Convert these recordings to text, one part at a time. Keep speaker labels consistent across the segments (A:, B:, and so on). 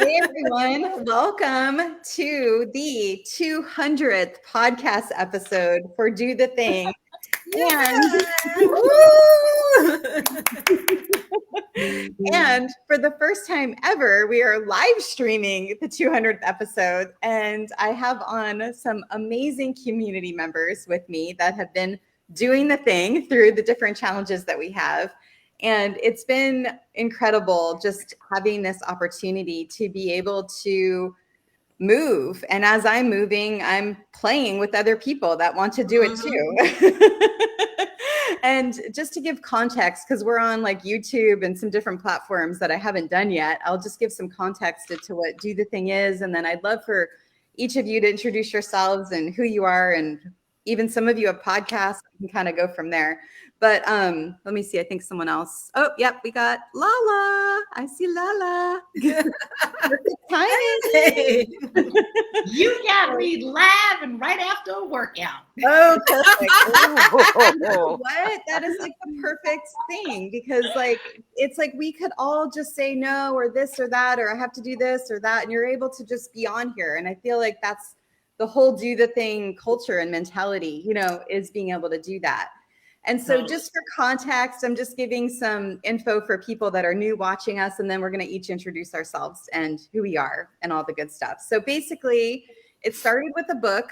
A: Hey everyone, welcome to the 200th podcast episode for Do the Thing. And for the first time ever, we are live streaming the 200th episode. And I have on some amazing community members with me that have been doing the thing through the different challenges that we have. And it's been incredible just having this opportunity to be able to move. And as I'm moving, I'm playing with other people that want to do it too. And just to give context, because we're on like YouTube and some different platforms that I haven't done yet, I'll just give some context to what Do the Thing is. And then I'd love for each of you to introduce yourselves and who you are. And even some of you have podcasts, we can kind of go from there. But let me see. I think someone else. Oh, yep. We got Lala. I see Lala. Perfect timing.
B: Hey. You got me laughing right after a workout.
A: Oh, perfect. You know what? That is like the perfect thing because like it's like we could all just say no or this or that or I have to do this or that. And you're able to just be on here. And I feel like that's the whole do the thing culture and mentality, you know, is being able to do that. And so just for context, I'm just giving some info for people that are new watching us, and then we're going to each introduce ourselves and who we are and all the good stuff. So basically, it started with a book,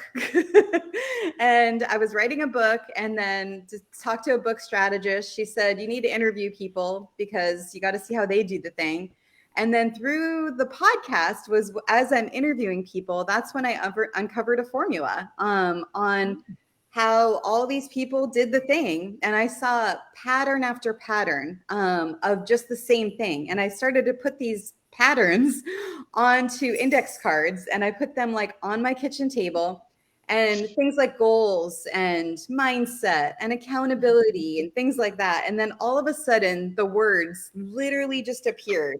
A: and I was writing a book and then to talk to a book strategist. She said, you need to interview people because you got to see how they do the thing. And then through the podcast was as I'm interviewing people, that's when I uncovered a formula on how all these people did the thing. And I saw pattern after pattern of just the same thing. And I started to put these patterns onto index cards and I put them like on my kitchen table and things like goals and mindset and accountability and things like that. And then all of a sudden the words literally just appeared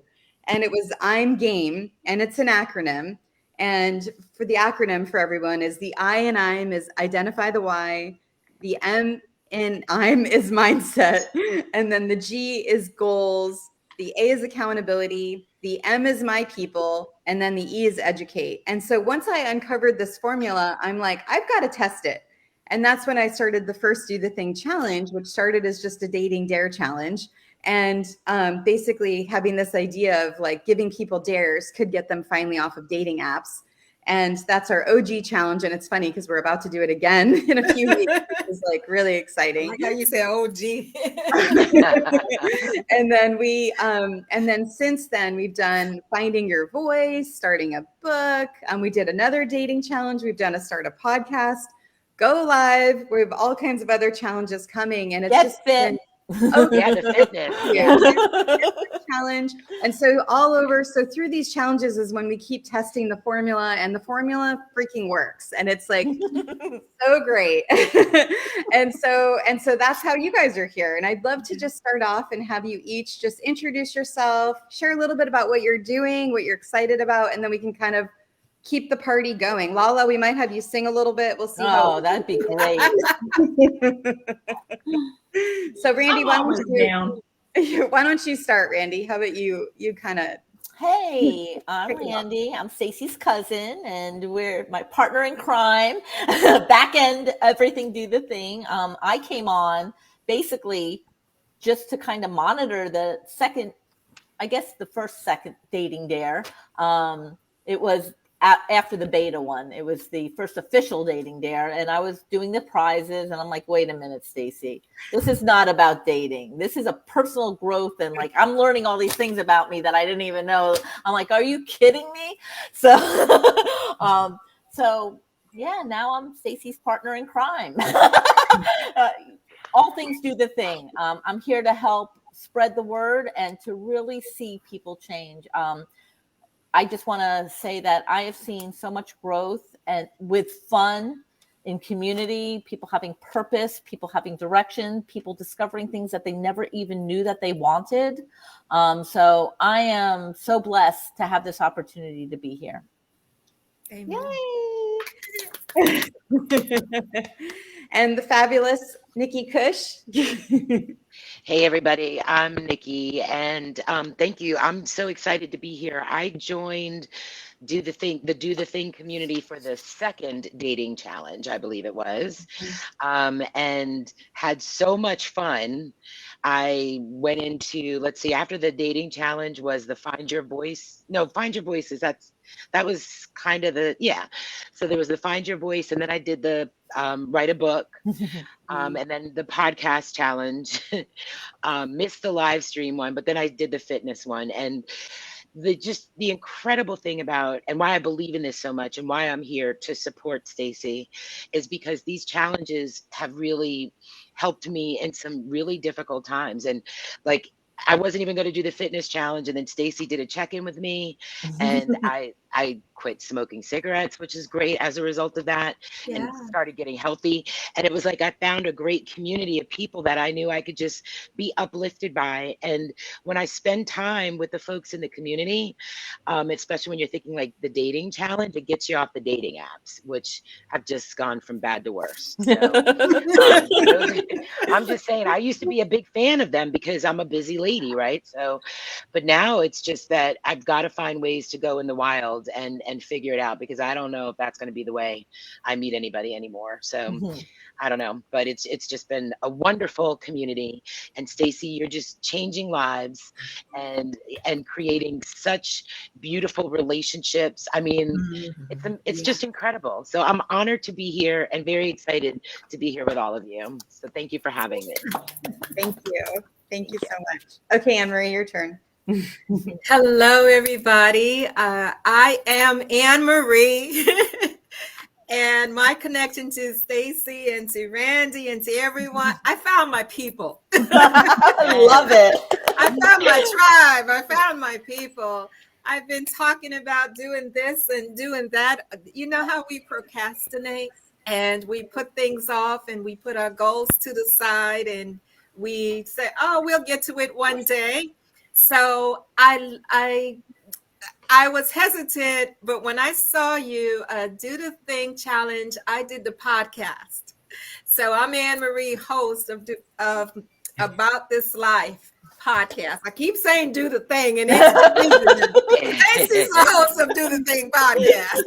A: and it was I'm game and it's an acronym. And for the acronym for everyone is the I in I'm is identify the why, the M in I'm is mindset, and then the G is goals, the A is accountability, the M is my people, and then the E is educate. And so once I uncovered this formula, I'm like, I've got to test it. And that's when I started the first Do the Thing challenge, which started as just a dating dare challenge. And basically having this idea of like giving people dares could get them finally off of dating apps. And that's our OG challenge. And it's funny because we're about to do it again in a few weeks. It's like really exciting.
B: I like how you say OG.
A: And then since then we've done Finding Your Voice, starting a book. We did another dating challenge. We've done a start a podcast, go live. We have all kinds of other challenges coming. And it's just been
C: Oh, yeah, the fitness.
A: Yeah. Challenge. And so all over. So through these challenges is when we keep testing the formula and the formula freaking works. And it's like so great. and so that's how you guys are here. And I'd love to just start off and have you each just introduce yourself, share a little bit about what you're doing, what you're excited about, and then we can kind of keep the party going. Lala, we might have you sing a little bit. We'll see.
C: Oh, that'd be great.
A: So Randy, why don't you start, Randy? How about you kind of.
C: Hey, I'm Randy. I'm Stacey's cousin, and we're my partner in crime. Back end, everything Do the Thing. I came on basically just to kind of monitor the first second dating dare. It was after the beta one. It was the first official dating dare, and I was doing the prizes, and I'm like, wait a minute, Stacey, this is not about dating. This is a personal growth, and like I'm learning all these things about me that I didn't even know. I'm like, are you kidding me? So yeah, now I'm Stacey's partner in crime. All things Do the Thing. I'm here to help spread the word and to really see people change. I just want to say that I have seen so much growth and with fun in community, people having purpose, people having direction, people discovering things that they never even knew that they wanted. So I am so blessed to have this opportunity to be here.
A: Amen. Yay! And the fabulous Nikki Kush.
D: Hey everybody, I'm Nikki, and thank you. I'm so excited to be here. I joined Do the Thing community for the second dating challenge, I believe it was, and had so much fun. I went into, let's see, after the dating challenge was the Find Your Voice. No, Find Your Voices. That was kind of the, yeah. So there was the Find Your Voice, and then I did the write a book, and then the podcast challenge. Missed the live stream one, but then I did the fitness one. And the incredible thing about, and why I believe in this so much and why I'm here to support Stacy, is because these challenges have really helped me in some really difficult times. And like, I wasn't even going to do the fitness challenge, and then Stacy did a check-in with me, and I quit smoking cigarettes, which is great as a result of that, and started getting healthy. And it was like I found a great community of people that I knew I could just be uplifted by. And when I spend time with the folks in the community, especially when you're thinking like the dating challenge, it gets you off the dating apps, which have just gone from bad to worse. So I'm just saying, I used to be a big fan of them because I'm a busy lady, right? So, but now it's just that I've got to find ways to go in the wild and figure it out, because I don't know if that's going to be the way I meet anybody anymore. So I don't know, but it's just been a wonderful community. And Stacy, you're just changing lives and creating such beautiful relationships. I mean, it's just incredible. So I'm honored to be here and very excited to be here with all of you. So thank you for having me.
A: Thank you. Thank you so much. Okay, Anne Marie, your turn.
E: Hello, everybody. I am Anne Marie, and my connection to Stacy and to Randy and to everyone, I found my people.
C: I love it.
E: I found my tribe. I found my people. I've been talking about doing this and doing that. You know how we procrastinate and we put things off and we put our goals to the side and we say, oh, we'll get to it one day. So I was hesitant, but when I saw you do the thing challenge, I did the podcast. So I'm Anne Marie, host of About This Life podcast. I keep saying do the thing, and it's the host of Do the Thing podcast.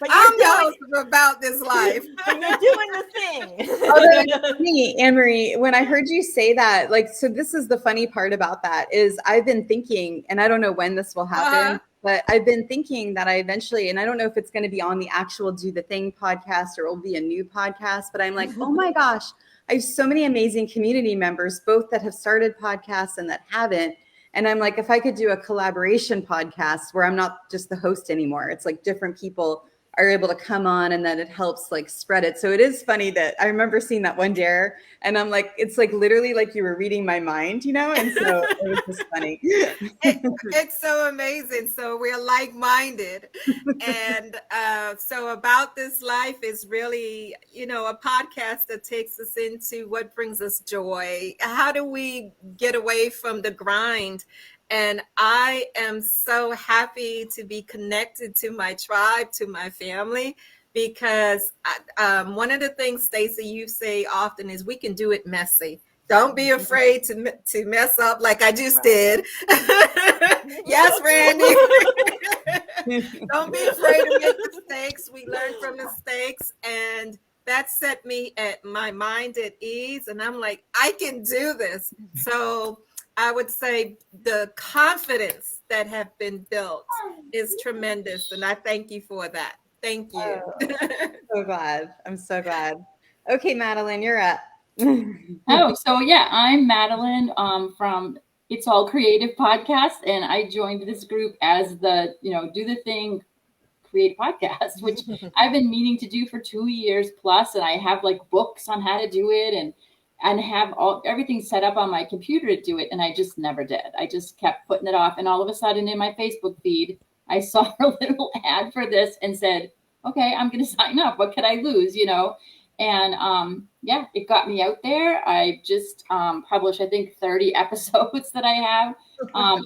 E: I'm the host of About This Life.
C: But you're doing the thing.
A: Me, Anne Marie, when I heard you say that, like, so this is the funny part about that is I've been thinking, and I don't know when this will happen, but I've been thinking that I eventually, and I don't know if it's going to be on the actual Do the Thing podcast or it will be a new podcast, but I'm like, oh my gosh, I have so many amazing community members, both that have started podcasts and that haven't. And I'm like, if I could do a collaboration podcast where I'm not just the host anymore, it's like different people are able to come on and then it helps like spread it. So it is funny that I remember seeing that one dare and I'm like, it's like literally like you were reading my mind, you know? And so it was just funny.
E: It's so amazing. So we're like-minded. And so About This Life is really, you know, a podcast that takes us into what brings us joy. How do we get away from the grind? And I am so happy to be connected to my tribe, to my family, because one of the things, Stacy, you say often is we can do it messy. Don't be afraid to mess up like I just did. Yes, Randy. Don't be afraid to make mistakes. We learn from mistakes, and that set me at my mind at ease. And I'm like, I can do this. So I would say the confidence that have been built is tremendous. And I thank you for that. Thank you.
A: So glad. I'm so glad. Okay, Madeline, you're up.
F: So yeah, I'm Madeline from It's All Creative podcast. And I joined this group as the, Do the Thing Create podcast, which I've been meaning to do for 2 years plus. And I have like books on how to do it and have everything set up on my computer to do it. And I just never did. I just kept putting it off. And all of a sudden in my Facebook feed, I saw a little ad for this and said, okay, I'm going to sign up. What could I lose? And it got me out there. I just published, I think, 30 episodes that I have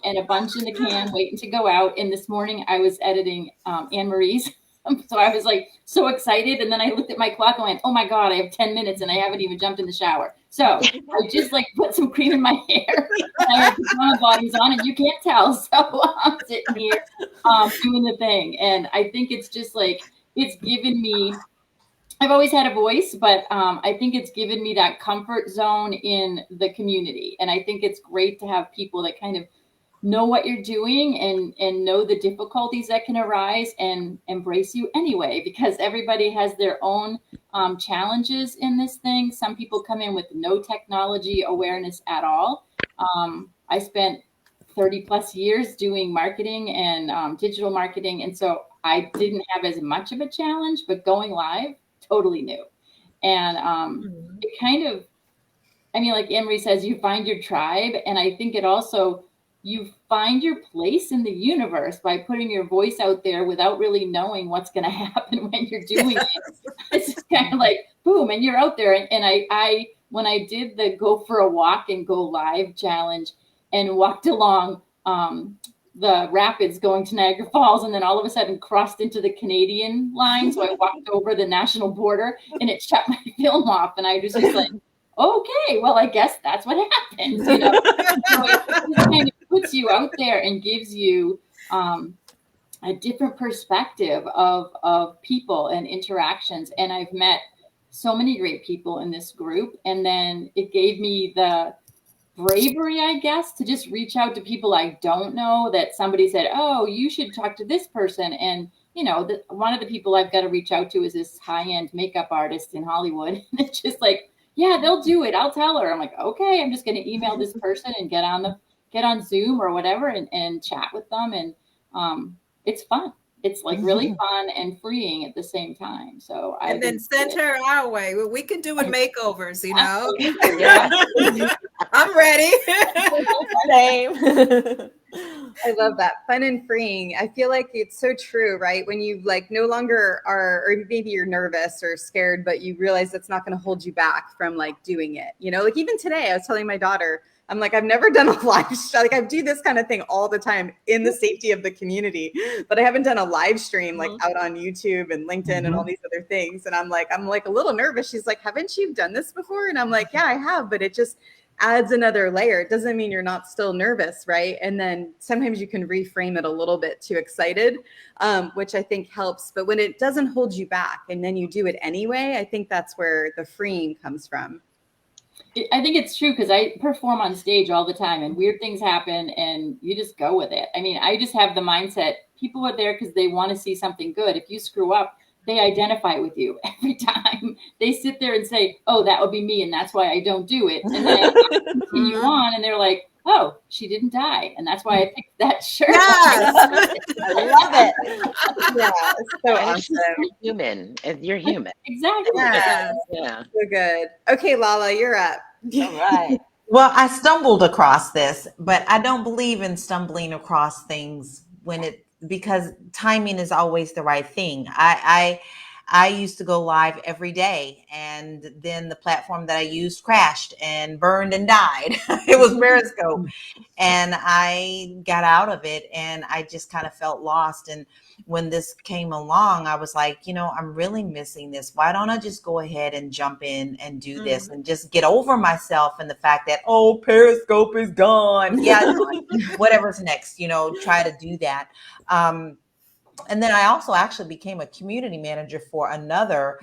F: and a bunch in the can waiting to go out. And this morning I was editing Anne Marie's So I was like so excited. And then I looked at my clock and went, oh my God, I have 10 minutes and I haven't even jumped in the shower. So I just like put some cream in my hair. And I had pajama bottoms on and you can't tell. So I'm sitting here doing the thing. And I think it's just like, it's given me, I've always had a voice, but I think it's given me that comfort zone in the community. And I think it's great to have people that kind of know what you're doing and know the difficulties that can arise and embrace you anyway, because everybody has their own challenges in this thing. Some people come in with no technology awareness at all. I spent 30 plus years doing marketing and digital marketing. And so I didn't have as much of a challenge, but going live, totally new. And it kind of, I mean, like Emery says, you find your tribe. And I think it also, you find your place in the universe by putting your voice out there without really knowing what's going to happen when you're doing it. It's just kind of like, boom, and you're out there. And I, when I did the go for a walk and go live challenge and walked along the rapids going to Niagara Falls, and then all of a sudden crossed into the Canadian line. So I walked over the national border and it shut my film off. And I just was like, okay, well, I guess that's what happens. You know? So it just kind of puts you out there and gives you a different perspective of people and interactions. And I've met so many great people in this group. And then it gave me the bravery, I guess, to just reach out to people I don't know, that somebody said, oh, you should talk to this person. And, you know, one of the people I've got to reach out to is this high-end makeup artist in Hollywood. And it's just like, yeah, they'll do it. I'll tell her. I'm like, okay, I'm just going to email this person and get on Zoom or whatever and chat with them. And it's fun. It's like really fun and freeing at the same time. So
E: and then send her our way. We can do with makeovers, you know.
C: Yeah.
E: I'm ready.
C: Same.
A: I love that. Fun and freeing. I feel like it's so true, right? When you like no longer are, or maybe you're nervous or scared, but you realize that's not going to hold you back from like doing it. You know, like even today, I was telling my daughter, I'm like, I've never done a live show. Like I do this kind of thing all the time in the safety of the community, but I haven't done a live stream like out on YouTube and LinkedIn and all these other things. And I'm like a little nervous. She's like, haven't you done this before? And I'm like, yeah, I have, but it just adds another layer. It doesn't mean you're not still nervous, right? And then sometimes you can reframe it a little bit too excited, which I think helps. But when it doesn't hold you back and then you do it anyway, I think that's where the freeing comes from.
F: I think it's true because I perform on stage all the time and weird things happen and you just go with it. I mean, I just have the mindset, people are there because they want to see something good. If you screw up, they identify with you every time. They sit there and say, oh, that would be me and that's why I don't do it. And then I continue on and they're like, oh, she didn't die. And that's why I picked that shirt.
E: Yes.
A: I love it. Yeah, it's so awesome.
D: You're human, and you're human.
F: Exactly.
A: Yeah.
D: Yeah.
A: So good. Okay, Lala, you're up.
C: All right.
G: Well, I stumbled across this, but I don't believe in stumbling across things because timing is always the right thing. I used to go live every day, and then the platform that I used crashed and burned and died. It was Periscope, and I got out of it, and I just kind of felt lost. And when this came along, I was like, I'm really missing this. Why don't I just go ahead and jump in and do this and just get over myself and the fact that, oh, Periscope is gone. Yeah, whatever's next, try to do that. And then I also actually became a community manager for another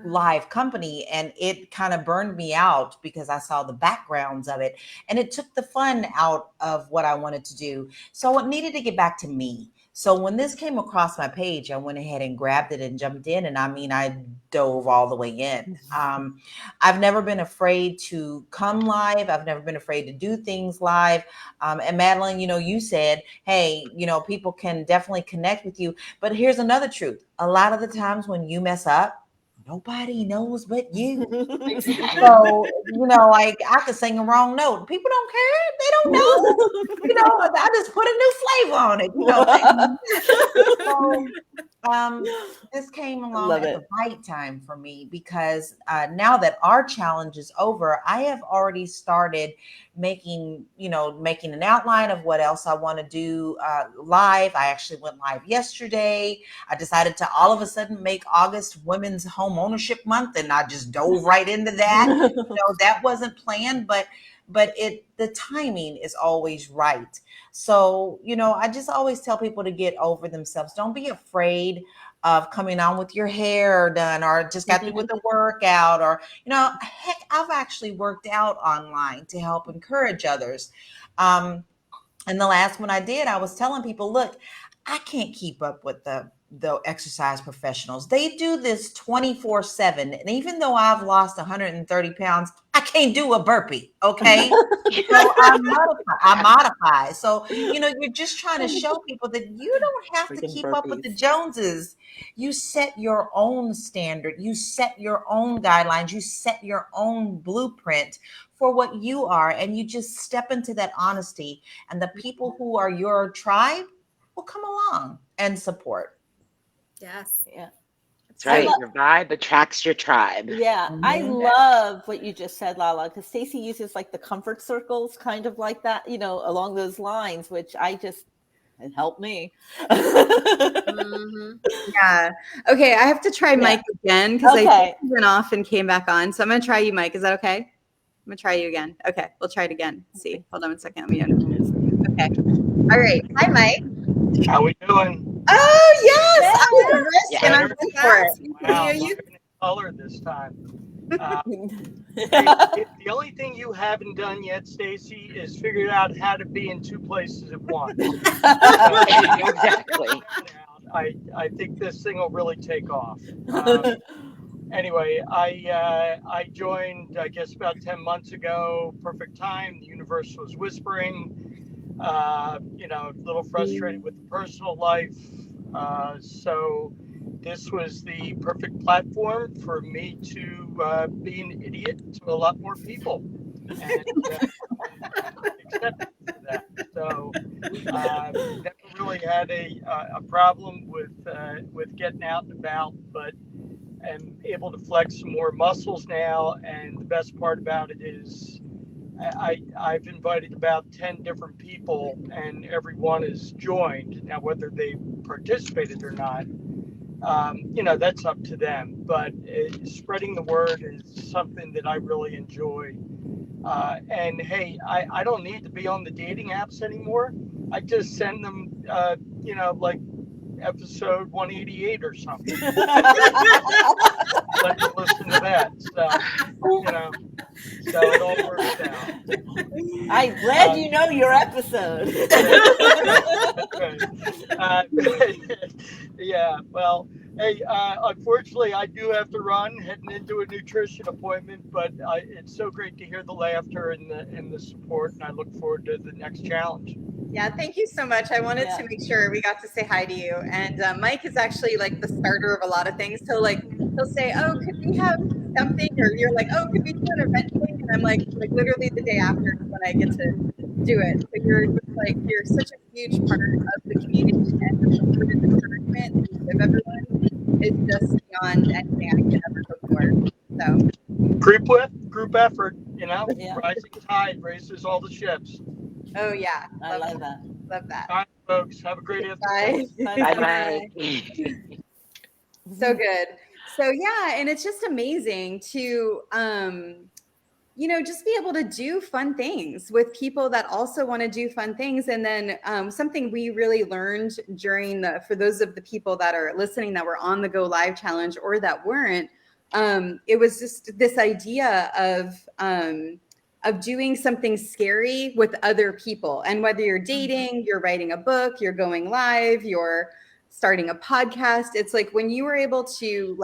G: live company, and it kind of burned me out because I saw the backgrounds of it, and it took the fun out of what I wanted to do. So it needed to get back to me. So when this came across my page, I went ahead and grabbed it and jumped in. And I dove all the way in. I've never been afraid to come live. I've never been afraid to do things live. And Madeline, you said, hey, people can definitely connect with you. But here's another truth. A lot of the times when you mess up, nobody knows but you. So, like I could sing a wrong note. People don't care. They don't know. I just put a new flavor on it. So This came along
C: Love
G: at
C: it.
G: the right time for me because now that our challenge is over, I have already started making an outline of what else I want to do live. I actually went live yesterday. I decided to all of a sudden make August Women's Home Ownership Month, and I just dove right into that. That wasn't planned, but the timing is always right. So, I just always tell people to get over themselves. Don't be afraid of coming on with your hair done or just got through with a workout or, heck, I've actually worked out online to help encourage others. And the last one I did, I was telling people, look, I can't keep up with the exercise professionals. They do this 24/7. And even though I've lost 130 pounds, I can't do a burpee. Okay. So I modify. So, you're just trying to show people that you don't have to
C: Freaking
G: keep up with the
C: burpees.
G: Joneses. You set your own standard. You set your own guidelines. You set your own blueprint for what you are. And you just step into that honesty. And the people who are your tribe will come along and support.
E: Yes.
C: Yeah.
D: That's right. Your vibe attracts your tribe.
C: Yeah, I love what you just said, Lala, because Stacey uses like the comfort circles, kind of like that, along those lines, which it helped me.
A: Yeah. Okay, I have to try Mike again because I think he went off and came back on. So I'm going to try you, Mike. Is that okay? I'm going to try you again. Okay, we'll try it again. Let's see. Hold on 1 second. Let me unmute. Okay. All right. Hi, Mike.
H: How we doing?
A: Oh, yes. I was risk and I'm in for it.
H: Wow, I'm in color this time. The only thing you haven't done yet, Stacey, is figured out how to be in two places at once.
D: Exactly.
H: I think this thing will really take off. Anyway, I joined, I guess, about 10 months ago. Perfect time. The universe was whispering. A little frustrated with the personal life. So this was the perfect platform for me to be an idiot to a lot more people. And accept that. So never really had a problem with getting out and about, but am able to flex some more muscles now. And the best part about it is I've invited about 10 different people and everyone is joined. Now, whether they participated or not, that's up to them. But spreading the word is something that I really enjoy. And hey, I don't need to be on the dating apps anymore. I just send them, like episode 188 or something. Let them listen to that. So it all works out.
C: I'm glad you know your episode.
H: Yeah, well, hey, unfortunately, I do have to run, heading into a nutrition appointment, but it's so great to hear the laughter and the support, and I look forward to the next challenge.
A: Yeah, thank you so much. I wanted to make sure we got to say hi to you. And Mike is actually like the starter of a lot of things. So he'll say, "Oh, could we have something?" Or you're like, "Oh, could we do an event thing?" And I'm like literally the day after when I get to do it. So you're such a huge part of the community, and the support and encouragement that you give everyone is just beyond anything I could ever hope for. So
H: group effort, rising tide raises all the ships.
A: Oh yeah,
C: I love that.
A: Love that.
H: All right, folks, have a great afternoon.
A: Bye. So good. So yeah, and it's just amazing to just be able to do fun things with people that also want to do fun things. And then something we really learned for those of the people that are listening that were on the Go Live challenge or that weren't, it was just this idea of doing something scary with other people. And whether you're dating, you're writing a book, you're going live, you're starting a podcast, it's like when you were able to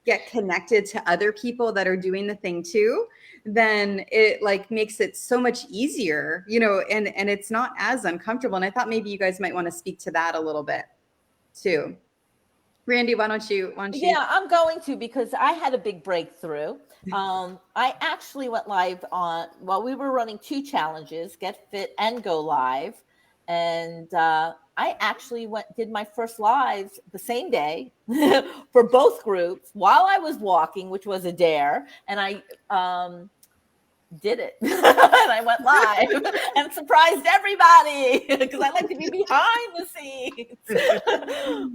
A: get connected to other people that are doing the thing too, then it makes it so much easier, and it's not as uncomfortable. And I thought maybe you guys might want to speak to that a little bit too. Randy, why don't you?
C: Yeah, I'm going to, because I had a big breakthrough. I actually went live we were running 2 challenges, Get Fit and Go Live. And I actually did my first lives the same day for both groups while I was walking, which was a dare. And I did it. And I went live and surprised everybody because I like to be behind the scenes.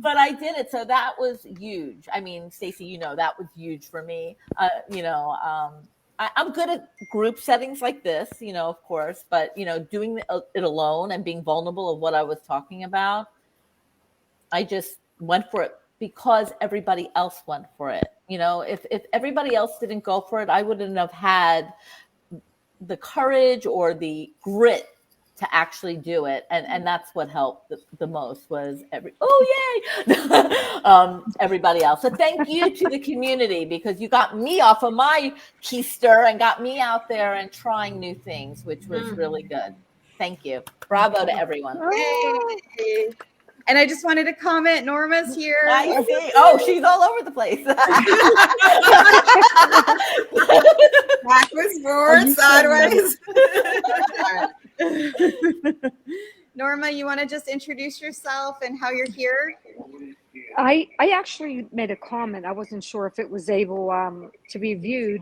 C: But I did it. So that was huge. I mean, Stacey, you know, that was huge for me. I'm good at group settings like this, you know, of course, but, you know, doing it alone and being vulnerable of what I was talking about, I just went for it because everybody else went for it. You know, if everybody else didn't go for it, I wouldn't have had the courage or the grit to actually do it. And that's what helped the most was everybody else. So thank you to the community because you got me off of my keister and got me out there and trying new things, which was really good. Thank you. Bravo to everyone.
A: Yay. And I just wanted to comment, Norma's here.
C: I see. Oh, she's all over the place.
E: Backwards, forward, sideways.
A: Norma, you want to just introduce yourself and how you're here?
I: I actually made a comment. I wasn't sure if it was able to be viewed.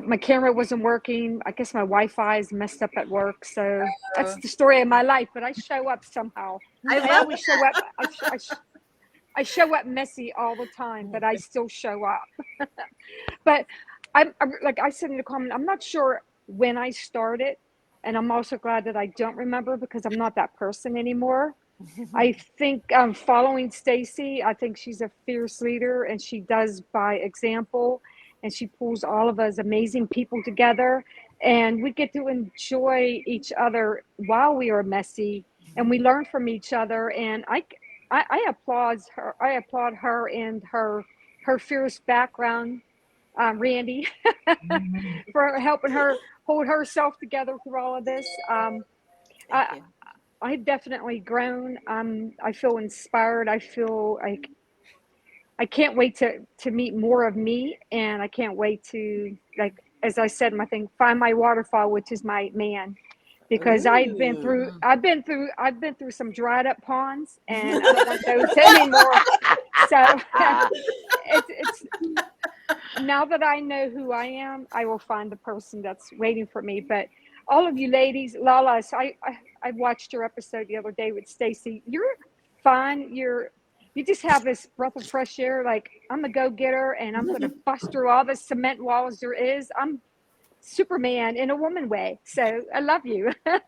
I: My camera wasn't working. I guess my Wi-Fi is messed up at work. So that's the story of my life. But I show up somehow. I always show up. I show up messy all the time, but I still show up. But I'm like I said in the comment, I'm not sure when I started. And I'm also glad that I don't remember because I'm not that person anymore. I think following Stacey, I think she's a fierce leader and she does by example. And she pulls all of us amazing people together and we get to enjoy each other while we are messy and we learn from each other. And I applaud her. I applaud her and her fierce background, Randy, for helping her hold herself together through all of this. I've definitely grown. I feel inspired. I feel like I can't wait to meet more of me, and I can't wait to, like as I said, my thing, find my waterfall, which is my man, because I've been through some dried up ponds, and I don't want those anymore. So it's now that I know who I am, I will find the person that's waiting for me. But all of you ladies, Lala, so I watched your episode the other day with Stacey. You're fine. You just have this breath of fresh air. Like, I'm a go-getter and I'm going to bust through all the cement walls there is. I'm Superman in a woman way. So I love you. I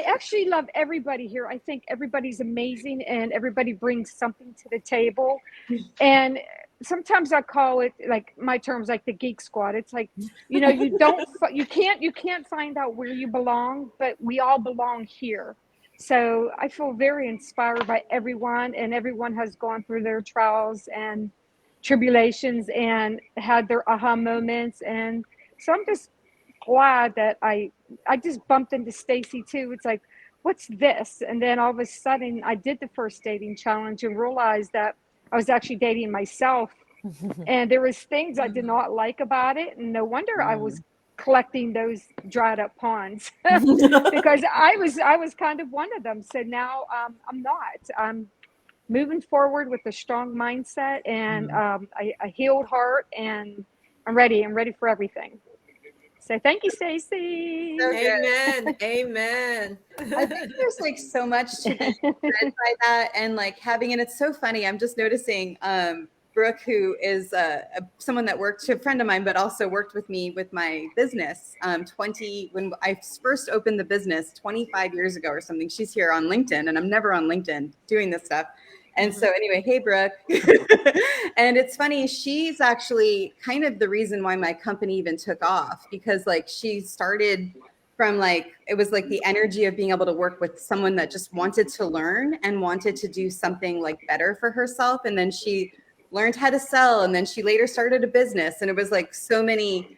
I: actually love everybody here. I think everybody's amazing and everybody brings something to the table. And sometimes I call it, like my terms, like the geek squad. It's like, you know, you can't find out where you belong, but we all belong here. So I feel very inspired by everyone, and everyone has gone through their trials and tribulations and had their aha moments. And so I'm just glad that I just bumped into Stacey too. It's like, what's this? And then all of a sudden I did the first dating challenge and realized that I was actually dating myself. And there was things I did not like about it. And no wonder I was collecting those dried up ponds because I was kind of one of them. So now I'm not. I'm moving forward with a strong mindset and a healed heart, and I'm ready. I'm ready for everything. So thank you, Stacey.
E: Amen. Amen.
A: I think there's like so much to be said by that, and like having, and it's so funny. I'm just noticing Brooke, who is someone that worked, a friend of mine, but also worked with me with my business when I first opened the business 25 years ago or something. She's here on LinkedIn, and I'm never on LinkedIn doing this stuff. And so anyway, hey, Brooke. And it's funny, she's actually kind of the reason why my company even took off, because like she started from like, it was like the energy of being able to work with someone that just wanted to learn and wanted to do something like better for herself. And then she learned how to sell, and then she later started a business. And it was like so many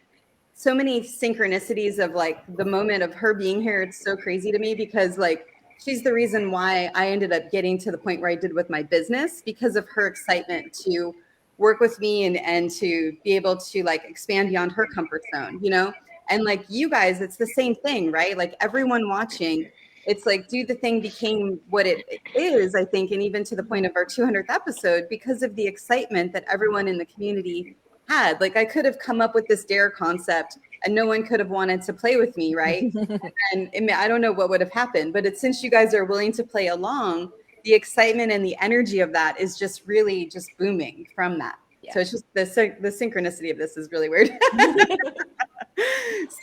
A: synchronicities of like the moment of her being here. It's so crazy to me because like she's the reason why I ended up getting to the point where I did with my business, because of her excitement to work with me and to be able to like expand beyond her comfort zone, you know? And like you guys, it's the same thing, right? Like everyone watching, it's like Do the Thing became what it is, I think, and even to the point of our 200th episode, because of the excitement that everyone in the community had. Like, I could have come up with this dare concept and no one could have wanted to play with me, right? And I don't know what would have happened, but it's, since you guys are willing to play along, the excitement and the energy of that is just really just booming from that. So it's just the synchronicity of this is really weird.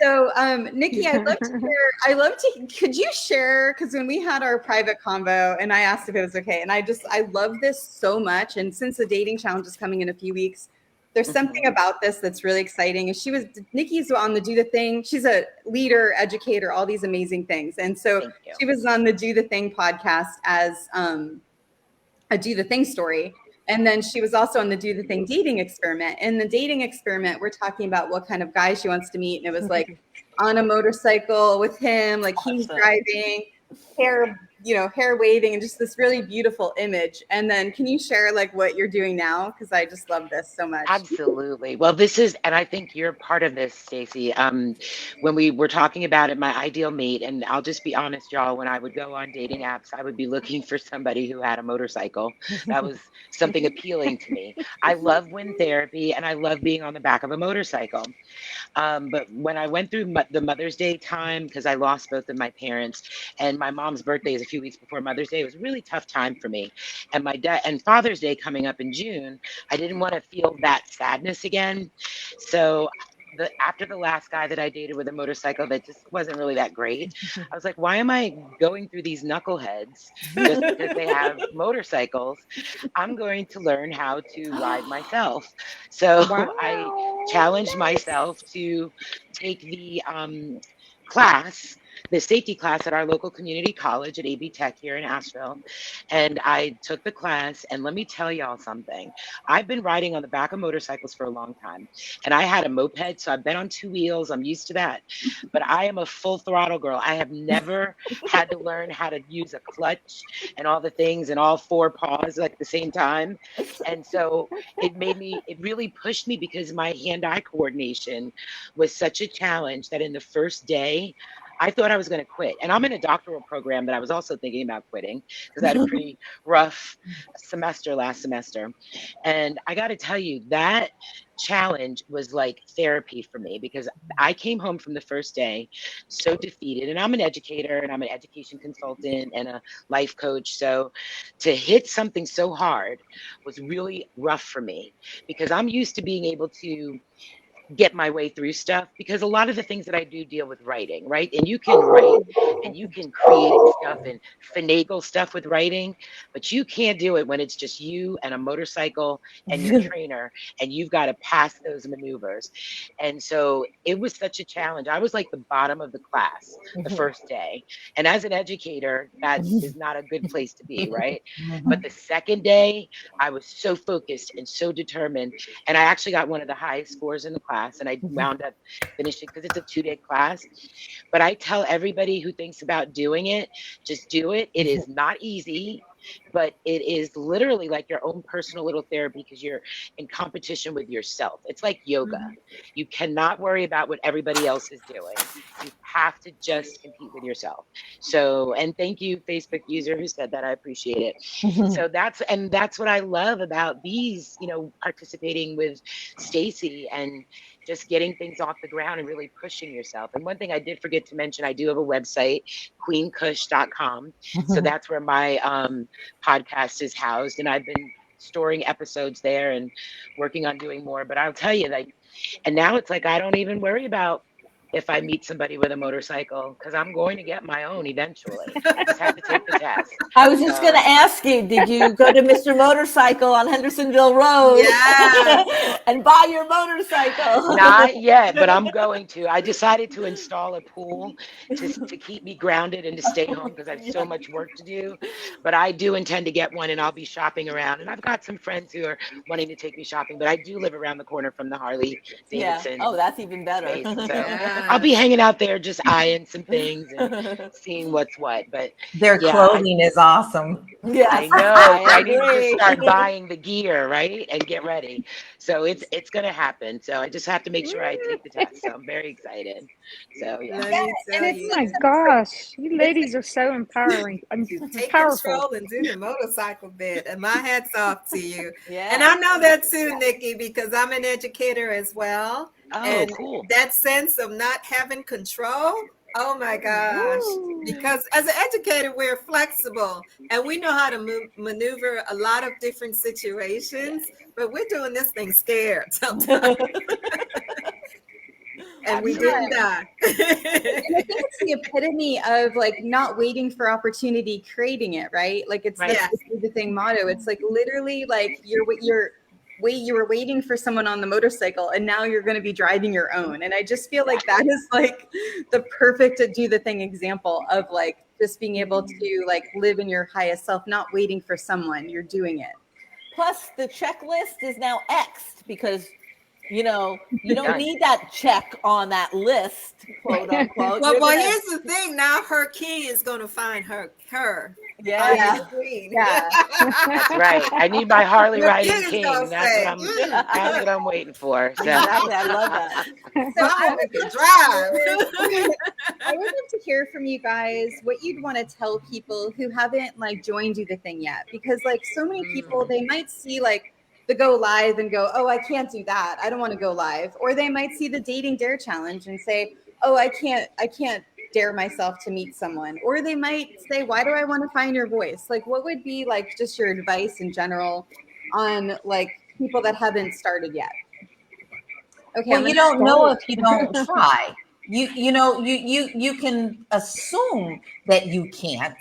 A: So, Nikki, could you share, because when we had our private convo and I asked if it was okay, and I love this so much. And since the dating challenge is coming in a few weeks, there's something about this that's really exciting. And Nikki's on the Do the Thing. She's a leader, educator, all these amazing things. And so she was on the Do the Thing podcast as a Do the Thing story. And then she was also on the Do the Thing dating experiment. In the dating experiment, we're talking about what kind of guy she wants to meet. And it was like on a motorcycle with him, like he's driving, hair waving, and just this really beautiful image. And then can you share like what you're doing now? Because I just love this so much.
D: Absolutely. Well, this is, and I think you're part of this, Stacey. When we were talking about it, my ideal mate, and I'll just be honest, y'all, when I would go on dating apps, I would be looking for somebody who had a motorcycle. That was something appealing to me. I love wind therapy and I love being on the back of a motorcycle. But when I went through the Mother's Day time, because I lost both of my parents, and my mom's birthday is a few weeks before Mother's Day, it was a really tough time for me. And my dad, and Father's Day coming up in June, I didn't want to feel that sadness again. So after the last guy that I dated with a motorcycle that just wasn't really that great, I was like, why am I going through these knuckleheads just because they have motorcycles? I'm going to learn how to ride myself. So I challenged myself to take the safety class at our local community college at AB Tech here in Asheville. And I took the class, and let me tell y'all something. I've been riding on the back of motorcycles for a long time, and I had a moped, so I've been on two wheels. I'm used to that, but I am a full throttle girl. I have never had to learn how to use a clutch and all the things and all four paws at the same time. And so it really pushed me, because my hand-eye coordination was such a challenge that in the first day, I thought I was going to quit. And I'm in a doctoral program that I was also thinking about quitting, because I had a pretty rough semester last semester. And I got to tell you, that challenge was like therapy for me, because I came home from the first day so defeated. And I'm an educator and I'm an education consultant and a life coach. So to hit something so hard was really rough for me, because I'm used to being able to get my way through stuff, because a lot of the things that I do deal with writing, right? And you can write and you can create stuff and finagle stuff with writing, but you can't do it when it's just you and a motorcycle and your trainer, and you've got to pass those maneuvers. And so it was such a challenge. I was like the bottom of the class the first day. And as an educator, that is not a good place to be, right? But the second day, I was so focused and so determined. And I actually got one of the highest scores in the class. And I wound up finishing, because it's a 2-day class. But I tell everybody who thinks about doing it, just do it. It is not easy, but it is literally like your own personal little therapy, because you're in competition with yourself. It's like yoga. You cannot worry about what everybody else is doing. You have to just compete with yourself. So, and thank you, Facebook user who said that. I appreciate it. So that's what I love about these, participating with Stacey and just getting things off the ground and really pushing yourself. And one thing I did forget to mention, I do have a website, queenkush.com. So that's where my podcast is housed. And I've been storing episodes there and working on doing more. But I'll tell you, and now it's like, I don't even worry about if I meet somebody with a motorcycle, because I'm going to get my own eventually. I just have to take the test.
C: I was just going to ask you, did you go to Mr. Motorcycle on Hendersonville Road and buy your motorcycle?
D: Not yet, but I'm going to. I decided to install a pool to keep me grounded and to stay home, because I have so much work to do. But I do intend to get one, and I'll be shopping around. And I've got some friends who are wanting to take me shopping, but I do live around the corner from the Harley Davidson.
C: Oh, that's even better.
D: Space, so. I'll be hanging out there just eyeing some things and seeing what's what. But
G: their clothing is awesome.
C: Yes,
D: I know. So I need to just
C: agree.
D: start buying the gear, right? And get ready. So it's gonna happen. So I just have to make sure I take the test. So I'm very excited. So yeah.
E: Let
A: Yeah,
E: me
A: and
E: tell
A: it's
I: Oh
E: you,
I: my
A: such
I: gosh, you
A: it's
I: ladies are so empowering and
E: take
I: powerful.
E: control and do the motorcycle bit. And my hat's off to you. And
C: Yeah.
E: I know that too, Nikki, because I'm an educator as well.
D: Oh,
E: And
D: cool.
E: that sense of not having control, oh my gosh. Because as an educator, we're flexible and we know how to maneuver a lot of different situations, but we're doing this thing scared sometimes. And we
C: Absolutely.
E: didn't die.
A: and I think it's the epitome of like not waiting for opportunity, creating it, right? Like it's
D: Right.
A: that's the thing motto. It's like literally like you were waiting for someone on the motorcycle and now you're going to be driving your own. And I just feel like that is like the perfect to do the thing example of like just being able to like live in your highest self, not waiting for someone, you're doing it.
C: Plus, the checklist is now X'd because you don't
D: Done.
C: need that check on that list, quote unquote.
E: Well,
C: You're gonna,
E: here's the thing. Now her key is going to find her.
C: yeah.
E: Green.
A: Yeah.
D: That's right. I need my Harley
E: Your
D: riding
E: kid is
D: king.
E: gonna
D: That's
E: say,
D: what that's what I'm waiting for. So
C: Exactly. I love that.
A: So
E: "My
A: I
E: woman can drive."
A: I would love to hear from you guys what you'd want to tell people who haven't like joined Do the Thing yet, because like so many people, they might see like the go live and go, oh, I can't do that. I don't want to go live. Or they might see the dating dare challenge and say, oh, I can't dare myself to meet someone. Or they might say, why do I want to find your voice? Like, what would be like just your advice in general on like people that haven't started yet? Okay,
G: Well, you don't know if you don't try. You can assume that you can't,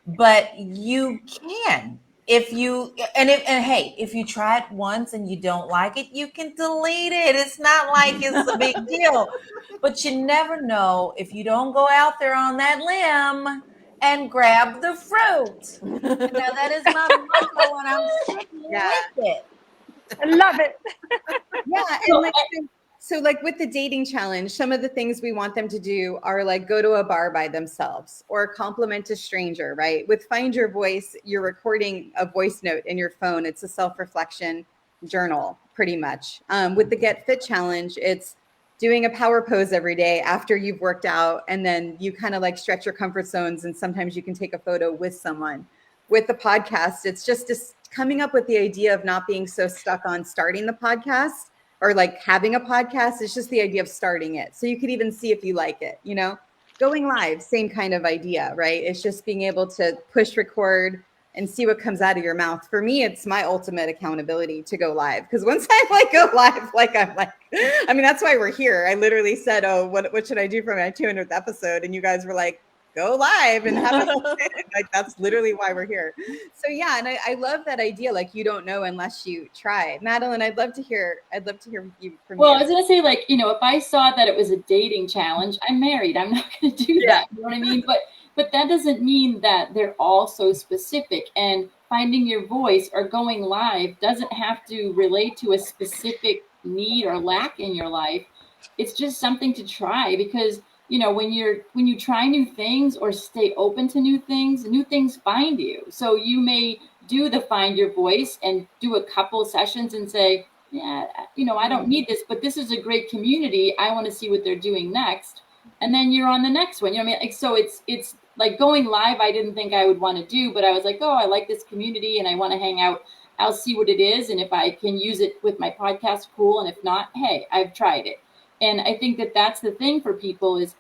G: but you can. If you and hey, if you try it once and you don't like it, you can delete it. It's not like it's a big deal. But you never know if you don't go out there on that limb and grab the fruit. Now that is my motto, and I'm sticking with it.
I: I love it.
A: Yeah, and like so like with the dating challenge, some of the things we want them to do are like go to a bar by themselves or compliment a stranger, right? With Find Your Voice, you're recording a voice note in your phone. It's a self-reflection journal, pretty much. With the Get Fit challenge, it's doing a power pose every day after you've worked out, and then you kind of like stretch your comfort zones, and sometimes you can take a photo with someone. With the podcast, it's just coming up with the idea of not being so stuck on starting the podcast or like having a podcast. It's just the idea of starting it. So you could even see if you like it, going live, same kind of idea, right? It's just being able to push record and see what comes out of your mouth. For me, it's my ultimate accountability to go live. Because once I like go live, like I'm like, I mean, that's why we're here. I literally said, oh, what should I do for my 200th episode? And you guys were like, go live and have a like that's literally why we're here. So yeah, and I love that idea. Like you don't know unless you try. Madeline, I'd love to hear you from
F: Well,
A: you.
F: I was gonna say, like, if I saw that it was a dating challenge, I'm married. I'm not gonna do that. You know what I mean? But that doesn't mean that they're all so specific. And finding your voice or going live doesn't have to relate to a specific need or lack in your life. It's just something to try, because when you try new things or stay open to new things find you. So you may do the Find Your Voice and do a couple sessions and say, yeah, I don't need this, but this is a great community. I want to see what they're doing next. And then you're on the next one. So it's like going live. I didn't think I would want to do, but I was like, oh, I like this community and I want to hang out. I'll see what it is. And if I can use it with my podcast, cool. And if not, hey, I've tried it. And I think that that's the thing for people is,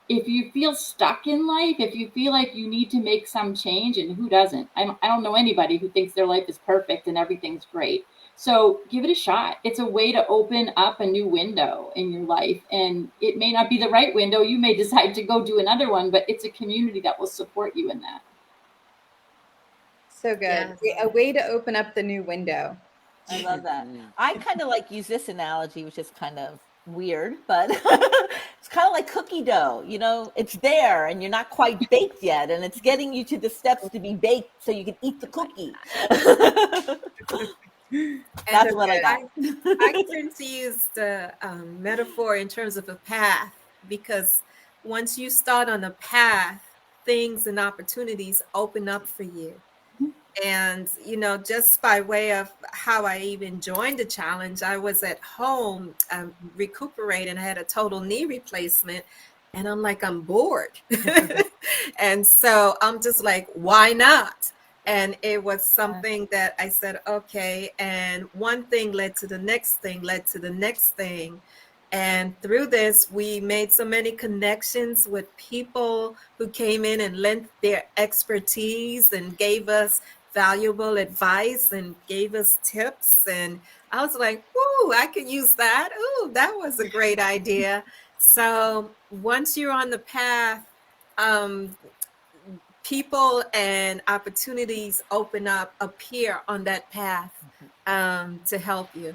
F: if you feel stuck in life, if you feel like you need to make some change, and who doesn't? I don't know anybody who thinks their life is perfect and everything's great. So give it a shot. It's a way to open up a new window in your life. And it may not be the right window. You may decide to go do another one, but it's a community that will support you in that.
A: So good.
E: Yes.
A: A way to open up the new window.
C: I love that. I kind of like use this analogy, which is kind of weird, but it's kind of like cookie dough. It's there and you're not quite baked yet, and it's getting you to the steps to be baked so you can eat the cookie. That's what I got.
E: I tend to use the metaphor in terms of a path, because once you start on a path, things and opportunities open up for you. And, just by way of how I even joined the challenge, I was at home recuperating. I had a total knee replacement. And I'm like, I'm bored. And so I'm just like, why not? And it was something that I said, okay. And one thing led to the next thing, led to the next thing. And through this, we made so many connections with people who came in and lent their expertise and gave us valuable advice and gave us tips. And I was like, ooh, I could use that. Ooh, that was a great idea. So once you're on the path, people and opportunities appear on that path to help you.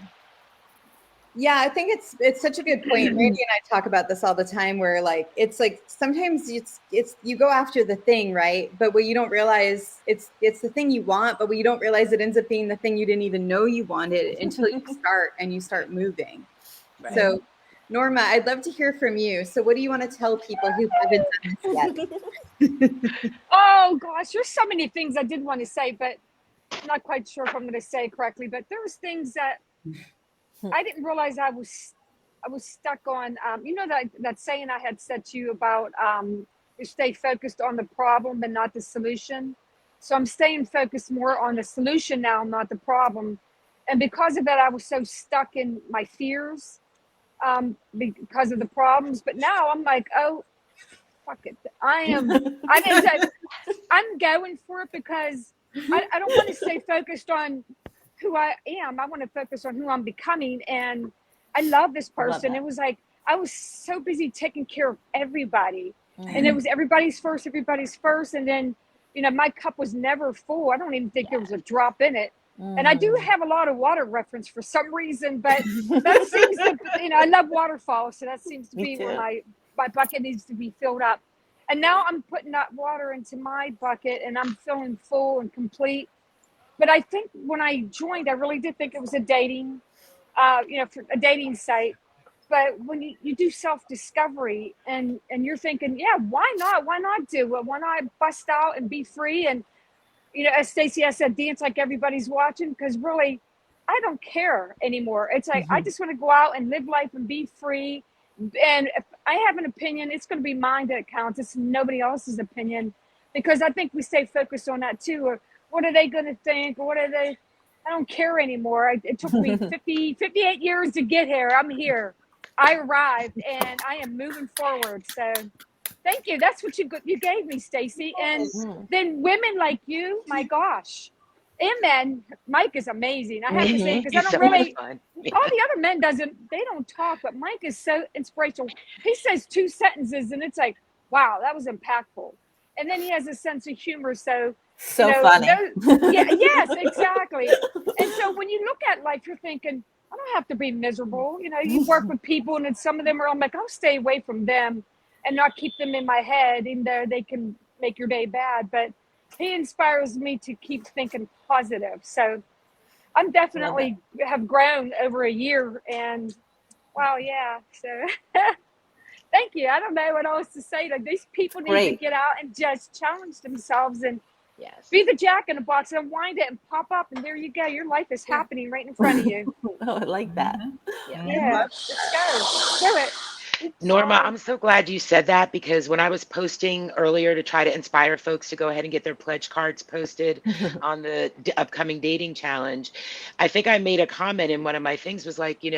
A: Yeah, I think it's such a good point. Randy and I talk about this all the time, where it's like sometimes it's you go after the thing, right? But what you don't realize, it's the thing you want, but what you don't realize, it ends up being the thing you didn't even know you wanted until you start moving. Right. So Norma, I'd love to hear from you. So what do you want to tell people who haven't done this yet?
I: Oh gosh, there's so many things I did want to say, but I'm not quite sure if I'm going to say it correctly. But there was things that I didn't realize I was stuck on. That saying I had said to you about you stay focused on the problem and not the solution. So I'm staying focused more on the solution now, not the problem. And because of that, I was so stuck in my fears because of the problems. But now I'm like, oh, fuck it. I'm going for it, because I don't want to stay focused on who I am. I want to focus on who I'm becoming. And I love this person. It was like, I was so busy taking care of everybody. And it was everybody's first. And then, my cup was never full. I don't even think there was a drop in it. And I do have a lot of water reference for some reason, but that seems to, I love waterfalls. So that seems to be where my bucket needs to be filled up. And now I'm putting that water into my bucket and I'm feeling full and complete. But I think when I joined, I really did think it was a dating, for a dating site. But when you do self-discovery and you're thinking, yeah, why not? Why not do it? Why not bust out and be free? And, as Stacey has said, dance like everybody's watching, because really, I don't care anymore. It's like, I just want to go out and live life and be free. And if I have an opinion, it's going to be mine that counts. It's nobody else's opinion, because I think we stay focused on that too. Or what are they going to think? Or what are they? I don't care anymore. It took me 58 years to get here. I'm here. I arrived and I am moving forward. So thank you. That's what you gave me, Stacey. And then women like you, my gosh. And men, Mike is amazing. I have to say, because I don't really, all the other men they don't talk, but Mike is so inspirational. He says 2 sentences and it's like, wow, that was impactful. And then he has a sense of humor. So
C: funny.
I: Yes, exactly. And so when you look at life, you're thinking, I don't have to be miserable. You work with people and then some of them I'm like, I'll stay away from them and not keep them in my head, even though they can make your day bad. But he inspires me to keep thinking positive. So I'm definitely have grown over a year, and wow, yeah. So thank you. I don't know what else to say. Like, these people need to get out and just challenge themselves and be the jack in the box and wind it and pop up, and there you go. Your life is happening right in front of you.
C: Oh, I like that.
I: Yeah. Let's go. Do it.
D: Norma, I'm so glad you said that, because when I was posting earlier to try to inspire folks to go ahead and get their pledge cards posted on the upcoming dating challenge, I think I made a comment in one of my things was like, you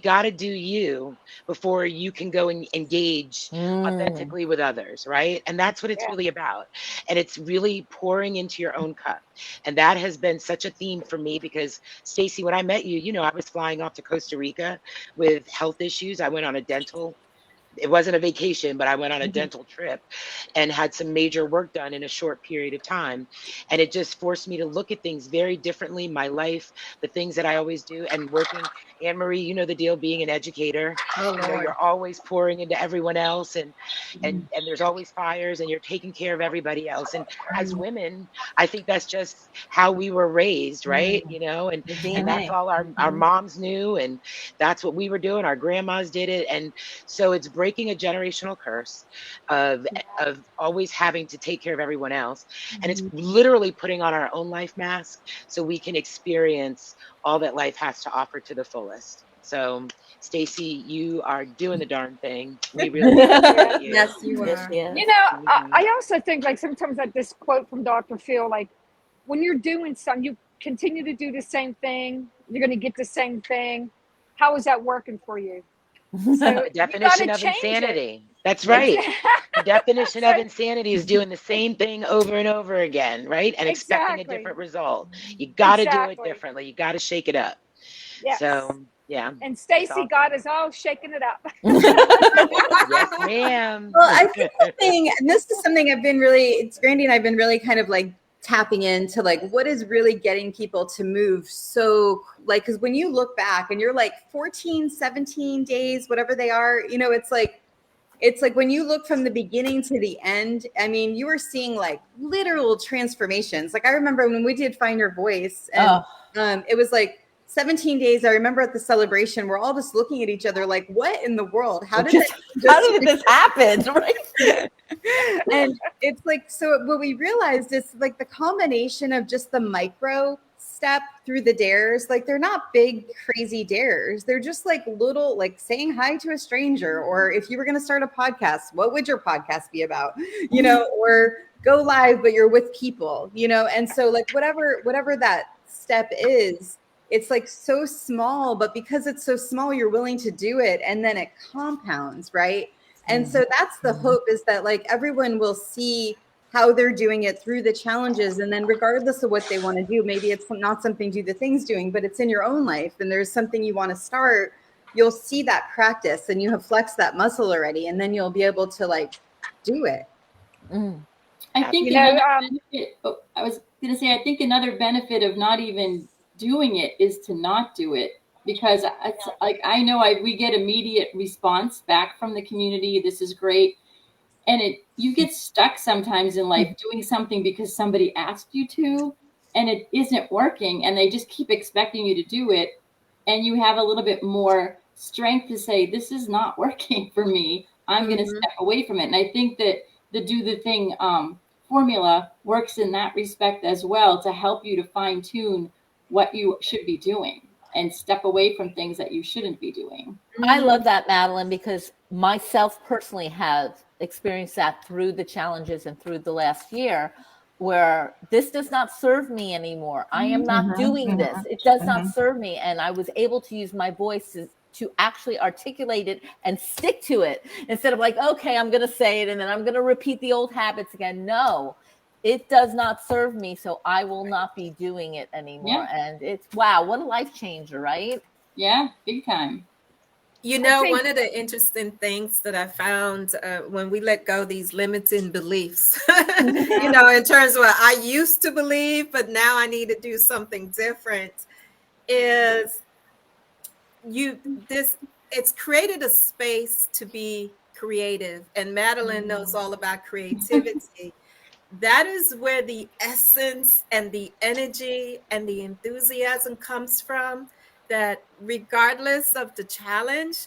D: got to do you before you can go and engage authentically with others, right? And that's what it's really about. And it's really pouring into your own cup. And that has been such a theme for me, because Stacey, when I met you, I was flying off to Costa Rica with health issues. I went on a it wasn't a vacation, but I went on a dental trip and had some major work done in a short period of time. And it just forced me to look at things very differently, my life, the things that I always do, and working. Anne Marie, you know the deal, being an educator, you're always pouring into everyone else, and there's always fires, and you're taking care of everybody else. And as women, I think that's just how we were raised, right? And that's all our moms knew, and that's what we were doing. Our grandmas did it. And so it's breaking a generational curse of always having to take care of everyone else. And it's literally putting on our own life mask so we can experience all that life has to offer to the fullest. So Stacy, you are doing the darn thing. We really appreciate you.
A: Yes, you
C: Yes,
A: are.
C: she is.
I: You know,
D: Mhm.
I: I also think like sometimes like this quote from Dr. Phil, like when you're doing something, you continue to do the same thing, you're going to get the same thing. How is that working for you? So
D: The
I: you got to
D: definition of
I: change it.
D: insanity. That's right. The definition
I: So,
D: of insanity is doing the same thing over and over again, right? And expecting a
I: exactly.
D: different result. You got to do it
I: Exactly.
D: differently. You got to shake it up.
I: Yes.
D: So, yeah,
I: And
D: it's
I: Stacy got
D: awesome.
I: us all shaking it up.
D: Yes, ma'am.
A: Well, I think the thing, and this is something I've been really, it's Brandy and I've been really kind of like tapping into like what is really getting people to move. So like, because when you look back and you're like 14, 17 days, whatever they are, you know, it's like when you look from the beginning to the end, I mean, you were seeing like literal transformations. Like I remember when we did Find Your Voice, and it was like 17 days. I remember at the celebration, we're all just looking at each other like, what in the world? How did
C: how did this happen? Right?
A: And it's like, so what we realized is like the combination of just the micro step through the dares, like they're not big crazy dares, they're just like little, like saying hi to a stranger, or if you were going to start a podcast, what would your podcast be about, you know, or go live but you're with people, you know. And so like whatever that step is, it's like so small, but because it's so small, you're willing to do it, and then it compounds, right? And so that's the hope, is that like everyone will see how they're doing it through the challenges. And then regardless of what they want to do, maybe it's not something Do the Thing's doing, but it's in your own life and there's something you want to start, you'll see that practice and you have flexed that muscle already. And then you'll be able to like do it.
F: I think benefit, I was going to say, I think another benefit of not even doing it is to not do it. Because it's like, I know we get immediate response back from the community. This is great. And you get stuck sometimes in life doing something because somebody asked you to, and it isn't working, and they just keep expecting you to do it. And you have a little bit more strength to say, this is not working for me. I'm going to step away from it. And I think that the Do the Thing formula works in that respect as well, to help you to fine tune what you should be doing and step away from things that you shouldn't be doing.
C: I love that, Madeline, because myself personally have experienced that through the challenges and through the last year, where this does not serve me anymore. I am not doing this. It does not serve me. And I was able to use my voice to actually articulate it and stick to it, instead of like, okay, I'm going to say it and then I'm going to repeat the old habits again. No, it does not serve me, so I will not be doing it anymore.
F: Yeah.
C: And it's, wow, what a life changer, right?
F: Yeah, big time.
E: You know, one of the interesting things that I found when we let go these limiting beliefs, you know, in terms of what I used to believe, but now I need to do something different, is it's created a space to be creative. And Madeline knows all about creativity. That is where the essence and the energy and the enthusiasm comes from, that regardless of the challenge,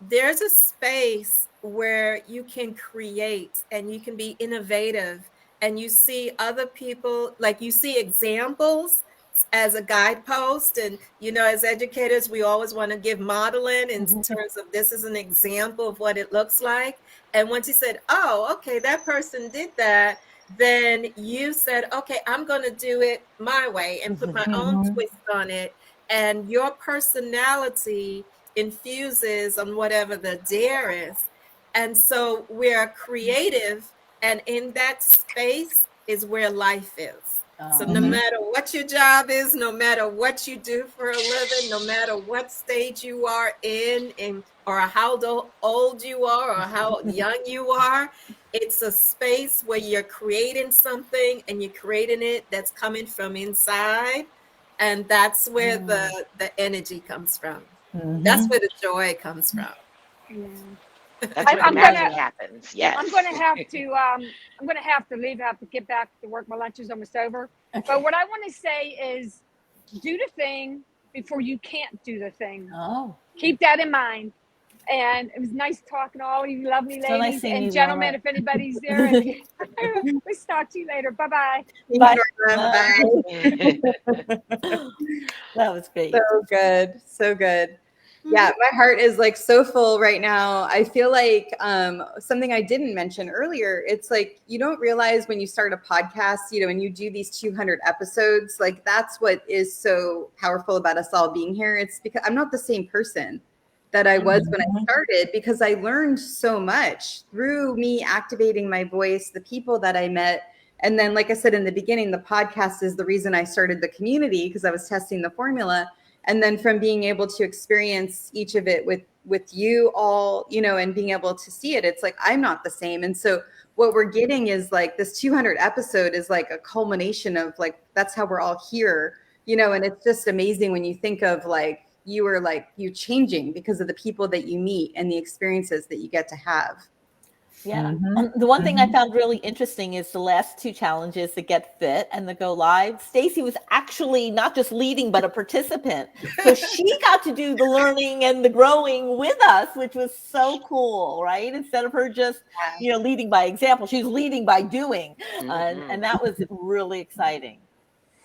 E: there's a space where you can create and you can be innovative, and you see other people, like you see examples as a guidepost. And, you know, as educators, we always want to give modeling in terms of this is an example of what it looks like. And once you said, oh, okay, that person did that, then you said, okay, I'm going to do it my way and put my own twist on it. And your personality infuses on whatever the dare is. And so we're creative, and in that space is where life is. So no matter what your job is, no matter what you do for a living, no matter what stage you are in or how old you are or how young you are, it's a space where you're creating something, and you're creating it that's coming from inside. And that's where the energy comes from. That's where the joy comes from.
D: That's where the magic happens. Yes.
I: I'm going to have to leave. I have to get back to work. My lunch is almost over. Okay. But what I want to say is, do the thing before you can't do the thing.
C: Oh.
I: Keep that in mind. And it was nice talking to all you lovely
C: So nice
I: ladies
C: seeing
I: and
C: you,
I: gentlemen,
C: Laura.
I: if anybody's there. And let's talk to you later. Bye-bye.
C: Bye.
A: Bye.
C: That was great.
A: So good. So good. Yeah, my heart is like so full right now. I feel like something I didn't mention earlier, it's like you don't realize when you start a podcast, you know, and you do these 200 episodes, like that's what is so powerful about us all being here. It's because I'm not the same person that I was when I started, because I learned so much through me activating my voice, the people that I met. And then, like I said in the beginning, the podcast is the reason I started the community, because I was testing the formula. And then from being able to experience each of it with you all, you know, and being able to see it, it's like I'm not the same. And so what we're getting is like this 200 episode is like a culmination of like, that's how we're all here, you know. And it's just amazing when you think of like you changing because of the people that you meet and the experiences that you get to have.
C: Yeah. The one thing I found really interesting is the last two challenges, the Get Fit and the Go Live. Stacy was actually not just leading, but a participant. So she got to do the learning and the growing with us, which was so cool, right? Instead of her just, you know, leading by example, she was leading by doing. And that was really exciting.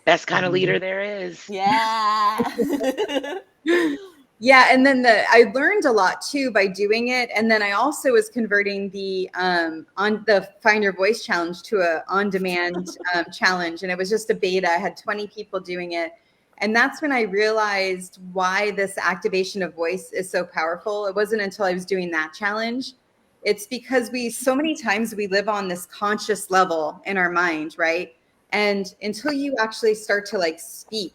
D: Best kind of leader there is.
C: Yeah.
A: Yeah, and then I learned a lot too by doing it, and then I also was converting the on the Find Your Voice challenge to a on-demand challenge, and it was just a beta. I had 20 people doing it, and that's when I realized why this activation of voice is so powerful. It wasn't until I was doing that challenge. It's because so many times we live on this conscious level in our mind, right? And until you actually start to like speak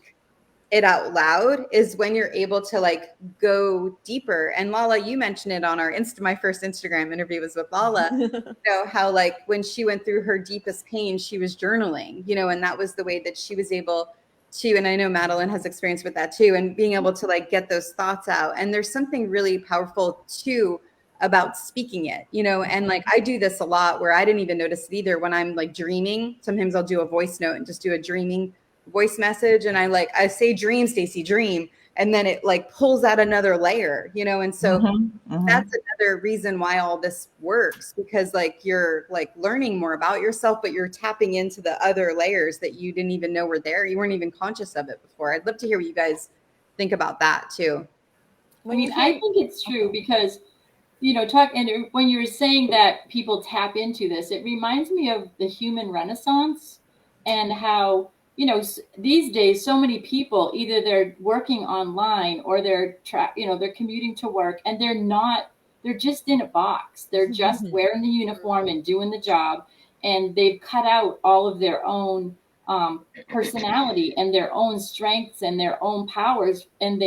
A: it out loud is when you're able to like go deeper. And Lala, you mentioned it on our my first Instagram interview was with Lala, you know, how like when she went through her deepest pain, she was journaling, you know, and that was the way that she was able to, and I know Madeline has experience with that too, and being able to like get those thoughts out. And there's something really powerful too about speaking it, you know, and like I do this a lot where I didn't even notice it either. When I'm like dreaming, sometimes I'll do a voice note and just do a dreaming voice message, and I say dream, Stacy, dream, and then it like pulls out another layer, you know. And so that's another reason why all this works, because like you're like learning more about yourself, but you're tapping into the other layers that you didn't even know were there. You weren't even conscious of it before. I'd love to hear what you guys think about that too.
F: I mean, I think it's true because, you know, and when you're saying that people tap into this, it reminds me of the human renaissance and how, you know, these days, so many people, either they're working online or they're commuting to work, and they're just in a box. They're just wearing the uniform and doing the job, and they've cut out all of their own personality and their own strengths and their own powers. And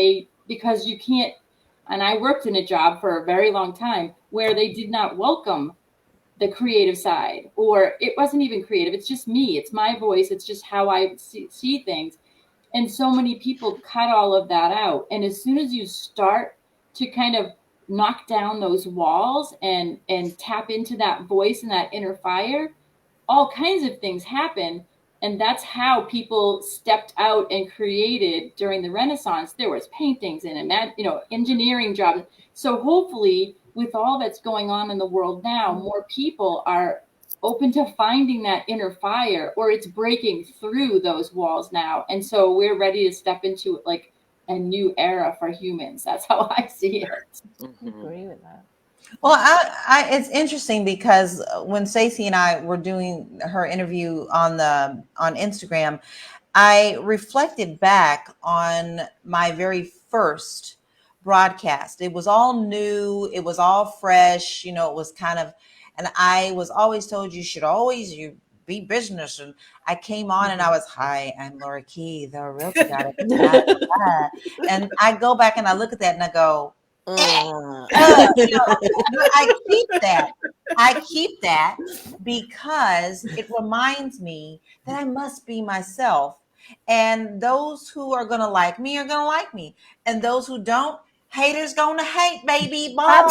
F: because you can't, and I worked in a job for a very long time where they did not welcome the creative side, or it wasn't even creative. It's just me. It's my voice. It's just how I see things. And so many people cut all of that out. And as soon as you start to kind of knock down those walls and tap into that voice and that inner fire, all kinds of things happen. And that's how people stepped out and created during the Renaissance. There was paintings and, you know, engineering jobs. So hopefully, with all that's going on in the world now, more people are open to finding that inner fire, or it's breaking through those walls now. And so we're ready to step into like a new era for humans. That's how I see it.
C: I agree with that.
G: Well, it's interesting because when Stacey and I were doing her interview on Instagram, I reflected back on my very first broadcast. It was all new. It was all fresh. You know, it was kind of, and I was always told you be business. And I came on and I was, hi, I'm Laura Key, the realty guy. And I go back and I look at that and I go, you know, I keep that because it reminds me that I must be myself. And those who are going to like me are going to like me. And those who don't, haters going to hate, baby. Bye.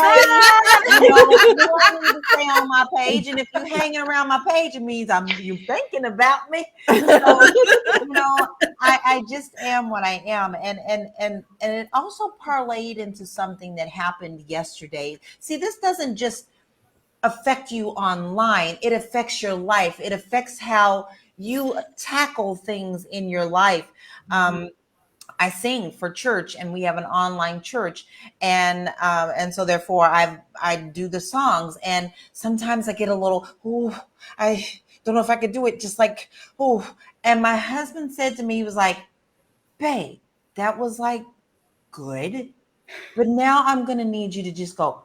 G: You know, you don't need to stay on my page. And if you're hanging around my page, it means you're thinking about me. So, you know, I just am what I am. And it also parlayed into something that happened yesterday. See, this doesn't just affect you online, it affects your life. It affects how you tackle things in your life. I sing for church, and we have an online church, and so therefore I do the songs, and sometimes I get a little, oh, I don't know if I could do it, just like, oh. And my husband said to me, he was like, "Babe, that was like good, but now I'm gonna need you to just go,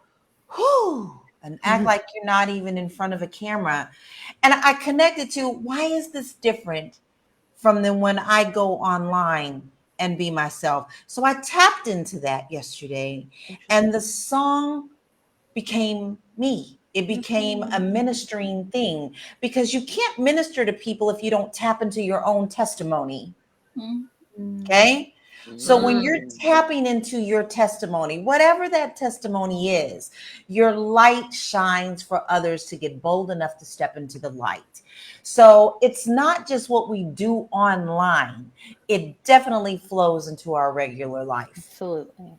G: whoo, and act like you're not even in front of a camera." And I connected to, why is this different from then when I go online and be myself? So I tapped into that yesterday, and the song became me. It became a ministering thing, because you can't minister to people if you don't tap into your own testimony. Okay. So when you're tapping into your testimony, whatever that testimony is, your light shines for others to get bold enough to step into the light. So it's not just what we do online, it definitely flows into our regular life.
C: Absolutely.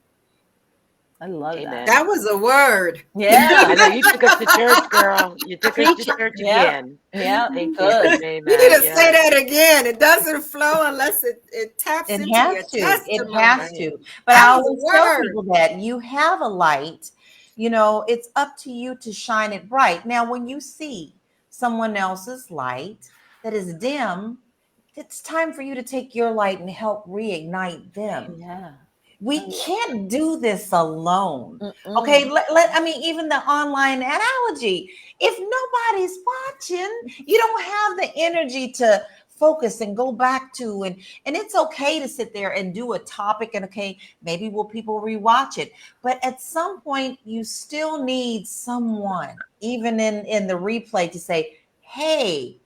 C: I love
D: Amen.
E: That was a word.
C: Yeah.
D: I know you took us to church, girl. You took us to church again.
C: Yeah.
D: Thank you for
C: Good.
D: saying
E: You need
D: that.
E: to say that again. It doesn't flow unless it taps
G: It
E: into your
G: has to. It
E: testimony.
G: has to. But
E: That
G: I
E: was a
G: always tell
E: word.
G: people that you have a light, it's up to you to shine it bright. Now, when you see someone else's light that is dim, it's time for you to take your light and help reignite them.
C: Yeah.
G: We can't do this alone.
C: Mm-mm.
G: Okay, I mean, even the online analogy, if nobody's watching, you don't have the energy to focus and go back to, and it's okay to sit there and do a topic, and okay, maybe will people rewatch it, but at some point you still need someone, even in the replay, to say, hey,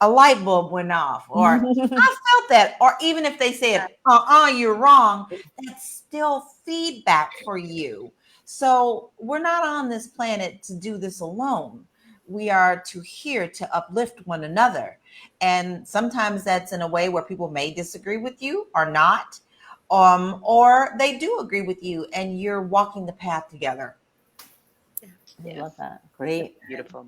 G: a light bulb went off, or I felt that, or even if they said, you're wrong, that's still feedback for you. So we're not on this planet to do this alone. We are here to uplift one another. And sometimes that's in a way where people may disagree with you or not, or they do agree with you and you're walking the path together.
C: I love that. Great.
D: Beautiful.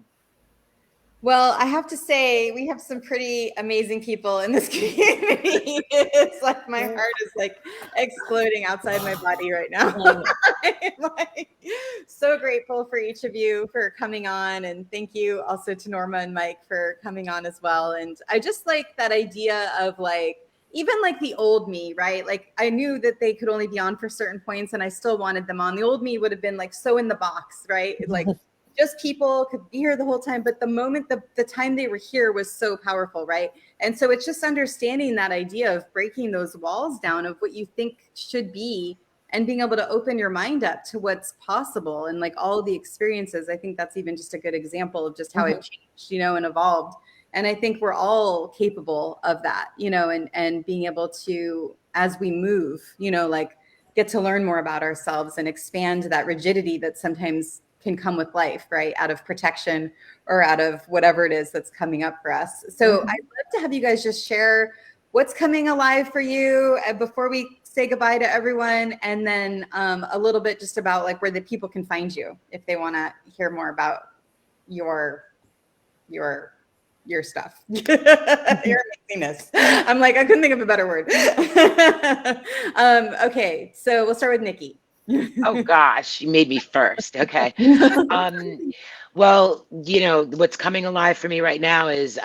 A: Well, I have to say, we have some pretty amazing people in this community. It's like my heart is like exploding outside my body right now. I'm like so grateful for each of you for coming on. And thank you also to Norma and Mike for coming on as well. And I just like that idea of like, even like the old me, right? Like I knew that they could only be on for certain points and I still wanted them on. The old me would have been like so in the box, right? Like just people could be here the whole time, but the moment, the time they were here was so powerful, right? And so it's just understanding that idea of breaking those walls down of what you think should be and being able to open your mind up to what's possible and like all the experiences. I think that's even just a good example of just how it changed, and evolved. And I think we're all capable of that, and being able to, as we move, like get to learn more about ourselves and expand that rigidity that sometimes can come with life, right? Out of protection or out of whatever it is that's coming up for us. So I'd love to have you guys just share what's coming alive for you before we say goodbye to everyone. And then a little bit just about like where the people can find you if they want to hear more about your stuff. Your amazingness. I'm like, I couldn't think of a better word. Okay, so we'll start with Nikki.
D: Oh gosh, you made me first. Okay. Well, what's coming alive for me right now is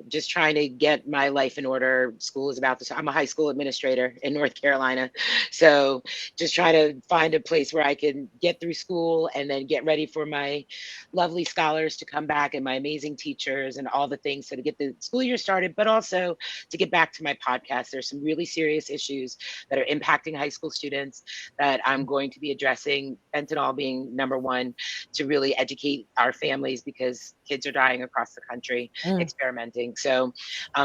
D: just trying to get my life in order. School is about to, I'm a high school administrator in North Carolina. So just try to find a place where I can get through school and then get ready for my lovely scholars to come back and my amazing teachers and all the things. So to get the school year started, but also to get back to my podcast. There's some really serious issues that are impacting high school students that I'm going to be addressing, fentanyl being number one, to really educate our families because kids are dying across the country experimenting. So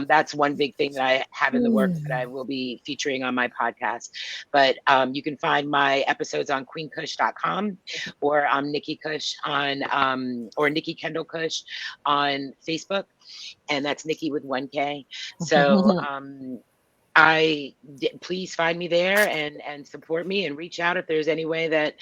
D: that's one big thing that I have in the works that I will be featuring on my podcast. But you can find my episodes on queenkush.com or Nikki Kush on or Nikki Kendall Kush on Facebook. And that's Nikki with 1K. So please find me there and support me and reach out if there's any way that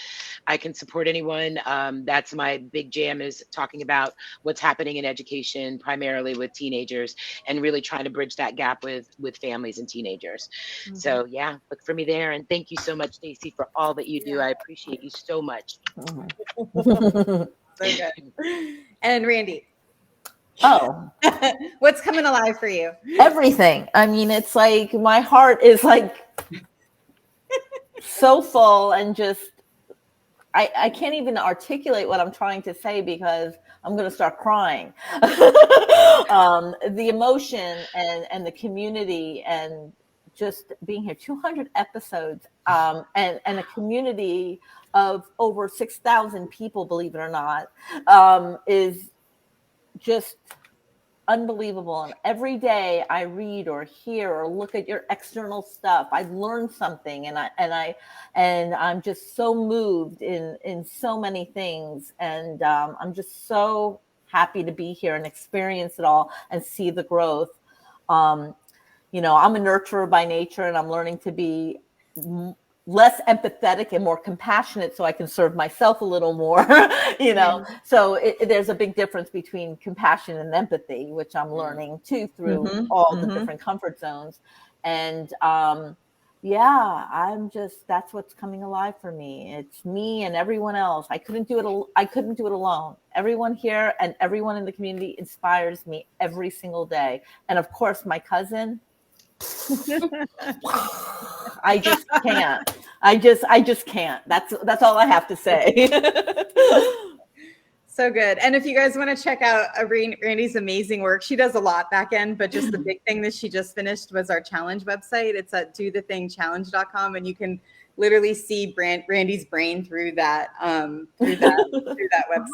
D: I can support anyone. That's my big jam, is talking about what's happening in education, primarily with teenagers, and really trying to bridge that gap with families and teenagers.
A: Mhm.
D: So yeah, look for me there. And thank you so much, Stacey, for all that you do. I appreciate you so much.
A: So good. And Randy,
C: Oh,
A: what's coming alive for you?
C: everything. I mean, it's like my heart is like so full, and just I can't even articulate what I'm trying to say because I'm going to start crying. The emotion and the community, and just being here, 200 episodes, and a community of over 6,000 people, believe it or not, is just unbelievable. And every day I read or hear or look at your external stuff, I learn something, and I'm just so moved in so many things. And I'm just so happy to be here and experience it all and see the growth. I'm a nurturer by nature, and I'm learning to be less empathetic and more compassionate so I can serve myself a little more, So there's a big difference between compassion and empathy, which I'm learning too through all the different comfort zones. And that's what's coming alive for me. It's me and everyone else. I couldn't do it alone. Everyone here and everyone in the community inspires me every single day. And of course, my cousin, I just can't. I just can't. That's all I have to say.
A: So good. And if you guys want to check out Randy's amazing work, she does a lot back end, but just the big thing that she just finished was our challenge website. It's at dothethingchallenge.com, and you can literally see Randy's brain through that website.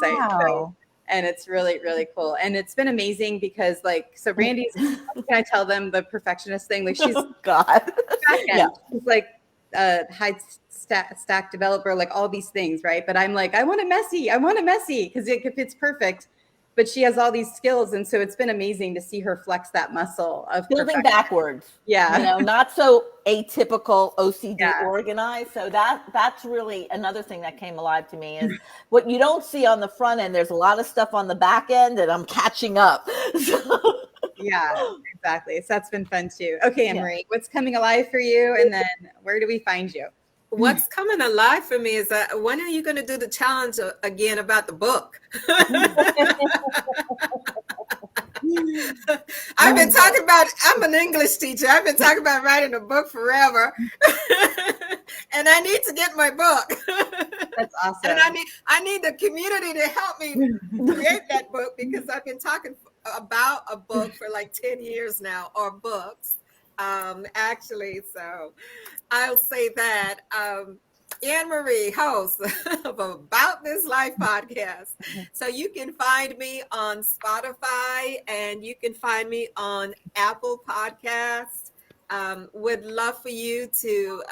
C: Wow.
A: So, and it's really, really cool. And it's been amazing because so Randy's, can I tell them the perfectionist thing? Like she's
C: God.
A: back end.
C: Yeah.
A: She's like high stack developer, like all these things, right? But I'm like, I want it messy because if it's perfect. But she has all these skills, and so it's been amazing to see her flex that muscle of
C: building backwards.
A: Yeah,
C: not so atypical OCD organized. So that's really another thing that came alive to me, is what you don't see on the front end. There's a lot of stuff on the back end, and I'm catching up.
A: Yeah, exactly. So that's been fun too. Okay, Anne-Marie, what's coming alive for you, and then where do we find you?
E: What's coming alive for me is when are you going to do the challenge again about the book? I've been talking about, I'm an English teacher. I've been talking about writing a book forever. And I need to get my book.
A: That's awesome.
E: And I need the community to help me create that book, because I've been talking about a book for like 10 years now, or books. Actually, so I'll say that Anne-Marie, host of About This Life podcast. So you can find me on Spotify, and you can find me on Apple Podcasts. Would love for you to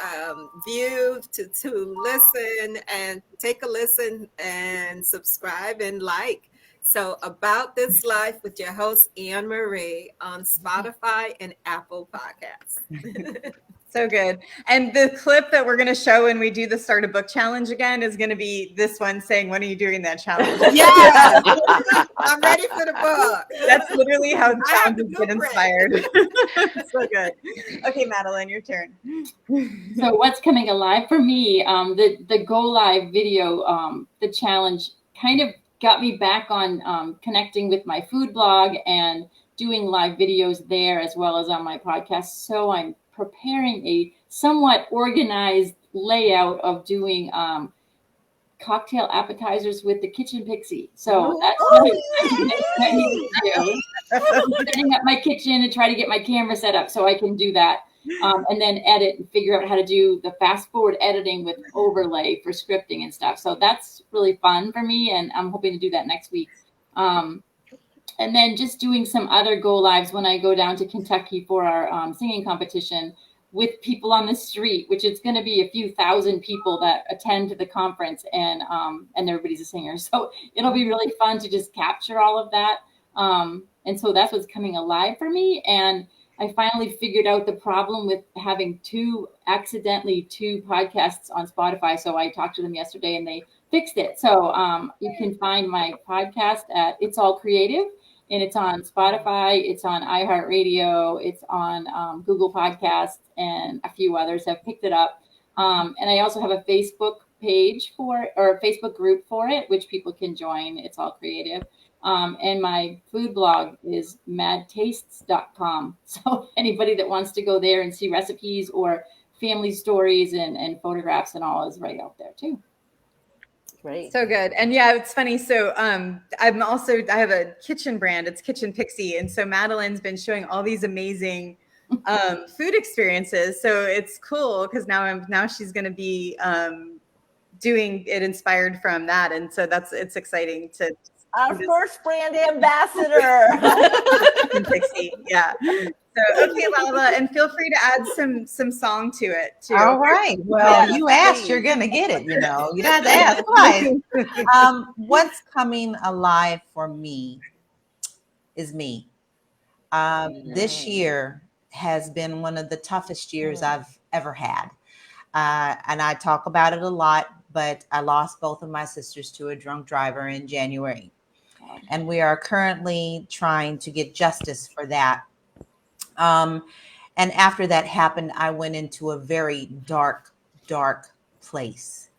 E: view, to listen, and take a listen and subscribe and like. So About This Life with your host, Anne-Marie, on Spotify and Apple Podcasts.
A: So good. And the clip that we're going to show when we do the Start a Book Challenge again is going to be this one saying, when are you doing that challenge?
E: Yeah, I'm ready for the book.
A: That's literally how the challenges get inspired. So good. Okay, Madeline, your turn.
F: So what's coming alive for me, the Go Live video, the challenge kind of got me back on connecting with my food blog and doing live videos there, as well as on my podcast. So I'm preparing a somewhat organized layout of doing cocktail appetizers with the Kitchen Pixie. So that's what I need to do. Setting up my kitchen and try to get my camera set up so I can do that. And then edit and figure out how to do the fast forward editing with overlay for scripting and stuff. So that's really fun for me, and I'm hoping to do that next week. And then just doing some other go lives when I go down to Kentucky for our singing competition with people on the street, which it's going to be a few thousand people that attend to the conference, and everybody's a singer. So it'll be really fun to just capture all of that. And so that's what's coming alive for me. And I finally figured out the problem with having accidentally two podcasts on Spotify. So I talked to them yesterday and they fixed it. So you can find my podcast at It's All Creative, and it's on Spotify, it's on iHeartRadio, it's on Google Podcasts, and a few others have picked it up. And I also have a Facebook page or a Facebook group for it, which people can join. It's All Creative. And my food blog is madtastes.com. So anybody that wants to go there and see recipes or family stories and photographs and all is right out there too.
C: Great.
A: So good. And yeah, it's funny. So I have a kitchen brand. It's Kitchen Pixie. And so Madeline's been showing all these amazing food experiences. So it's cool because now she's going to be doing it inspired from that. And so it's exciting to
C: our first brand ambassador.
A: Pixie. Yeah. So okay, Lala, and feel free to add some song to it too.
G: All right. Well, you asked,
C: please.
G: you're gonna get it. You know, you don't have to ask twice. What's coming alive for me is me. This year has been one of the toughest years I've ever had, and I talk about it a lot. But I lost both of my sisters to a drunk driver in January, and we are currently trying to get justice for that. And after that happened, I went into a very dark place.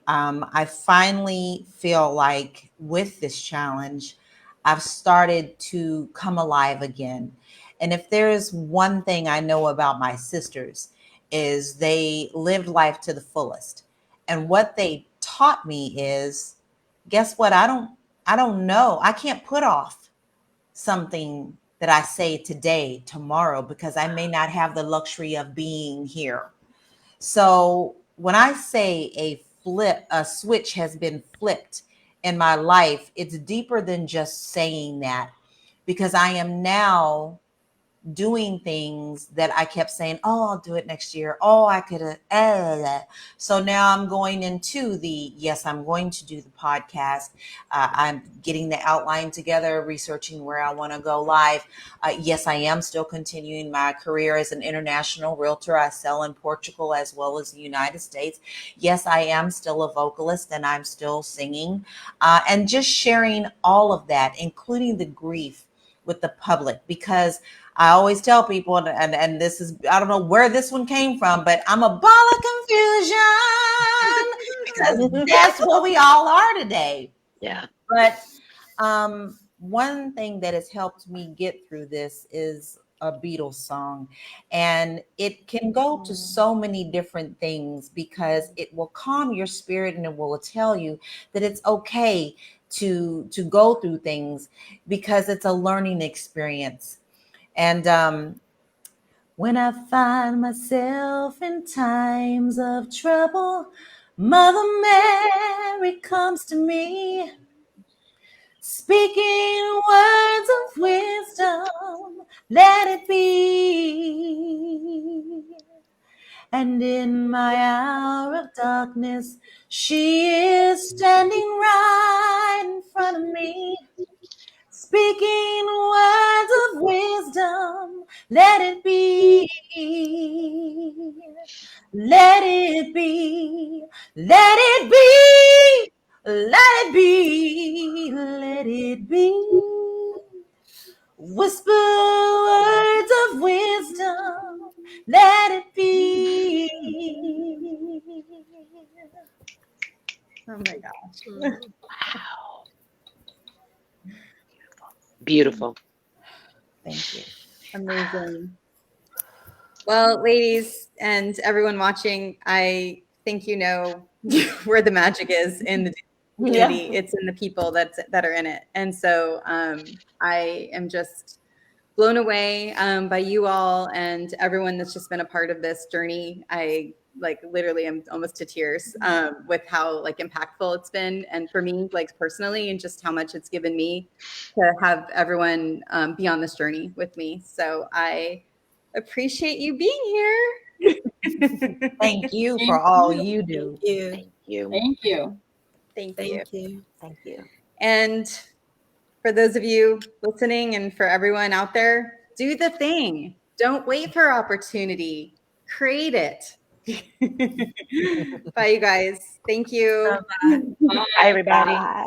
G: I finally feel like with this challenge, I've started to come alive again. And if there is one thing I know about my sisters is they lived life to the fullest. And what they taught me is, guess what? I don't know. I can't put off something that I say today, tomorrow, because I may not have the luxury of being here. So when I say a switch has been flipped in my life, it's deeper than just saying that, because I am now doing things that I kept saying, oh, I'll do it next year. Oh, I could have. So now I'm going into yes, I'm going to do the podcast. I'm getting the outline together, researching where I want to go live. Yes, I am still continuing my career as an international realtor. I sell in Portugal as well as the United States. Yes, I am still a vocalist and I'm still singing, and just sharing all of that, including the grief with the public, because I always tell people, and this is, I don't know where this one came from, but I'm a ball of confusion because that's what we all are today.
D: Yeah.
G: But one thing that has helped me get through this is a Beatles song, and it can go to so many different things because it will calm your spirit and it will tell you that it's okay to go through things because it's a learning experience. And when I find myself in times of trouble, Mother Mary comes to me, speaking words of wisdom, let it be. And in my hour of darkness, she is standing right in front of me, speaking words of wisdom, let it be, let it be, let it be, let it be, let it be. Whisper words of wisdom, let it be.
A: Oh my gosh.
D: Wow. Beautiful.
G: Thank you.
A: Amazing. Well, ladies and everyone watching, I think you know where the magic is in the community. Yeah. It's in the people that are in it. And so I am just blown away by you all and everyone that's just been a part of this journey. I literally am almost to tears with how impactful it's been, and for me personally, and just how much it's given me to have everyone be on this journey with me. So I appreciate you being here.
G: Thank you for all you do.
D: Thank you.
F: Thank you.
A: Thank you.
G: Thank you.
A: And for those of you listening and for everyone out there, do the thing. Don't wait for opportunity. Create it. Bye, you guys. Thank you.
D: Bye, everybody.
G: Bye.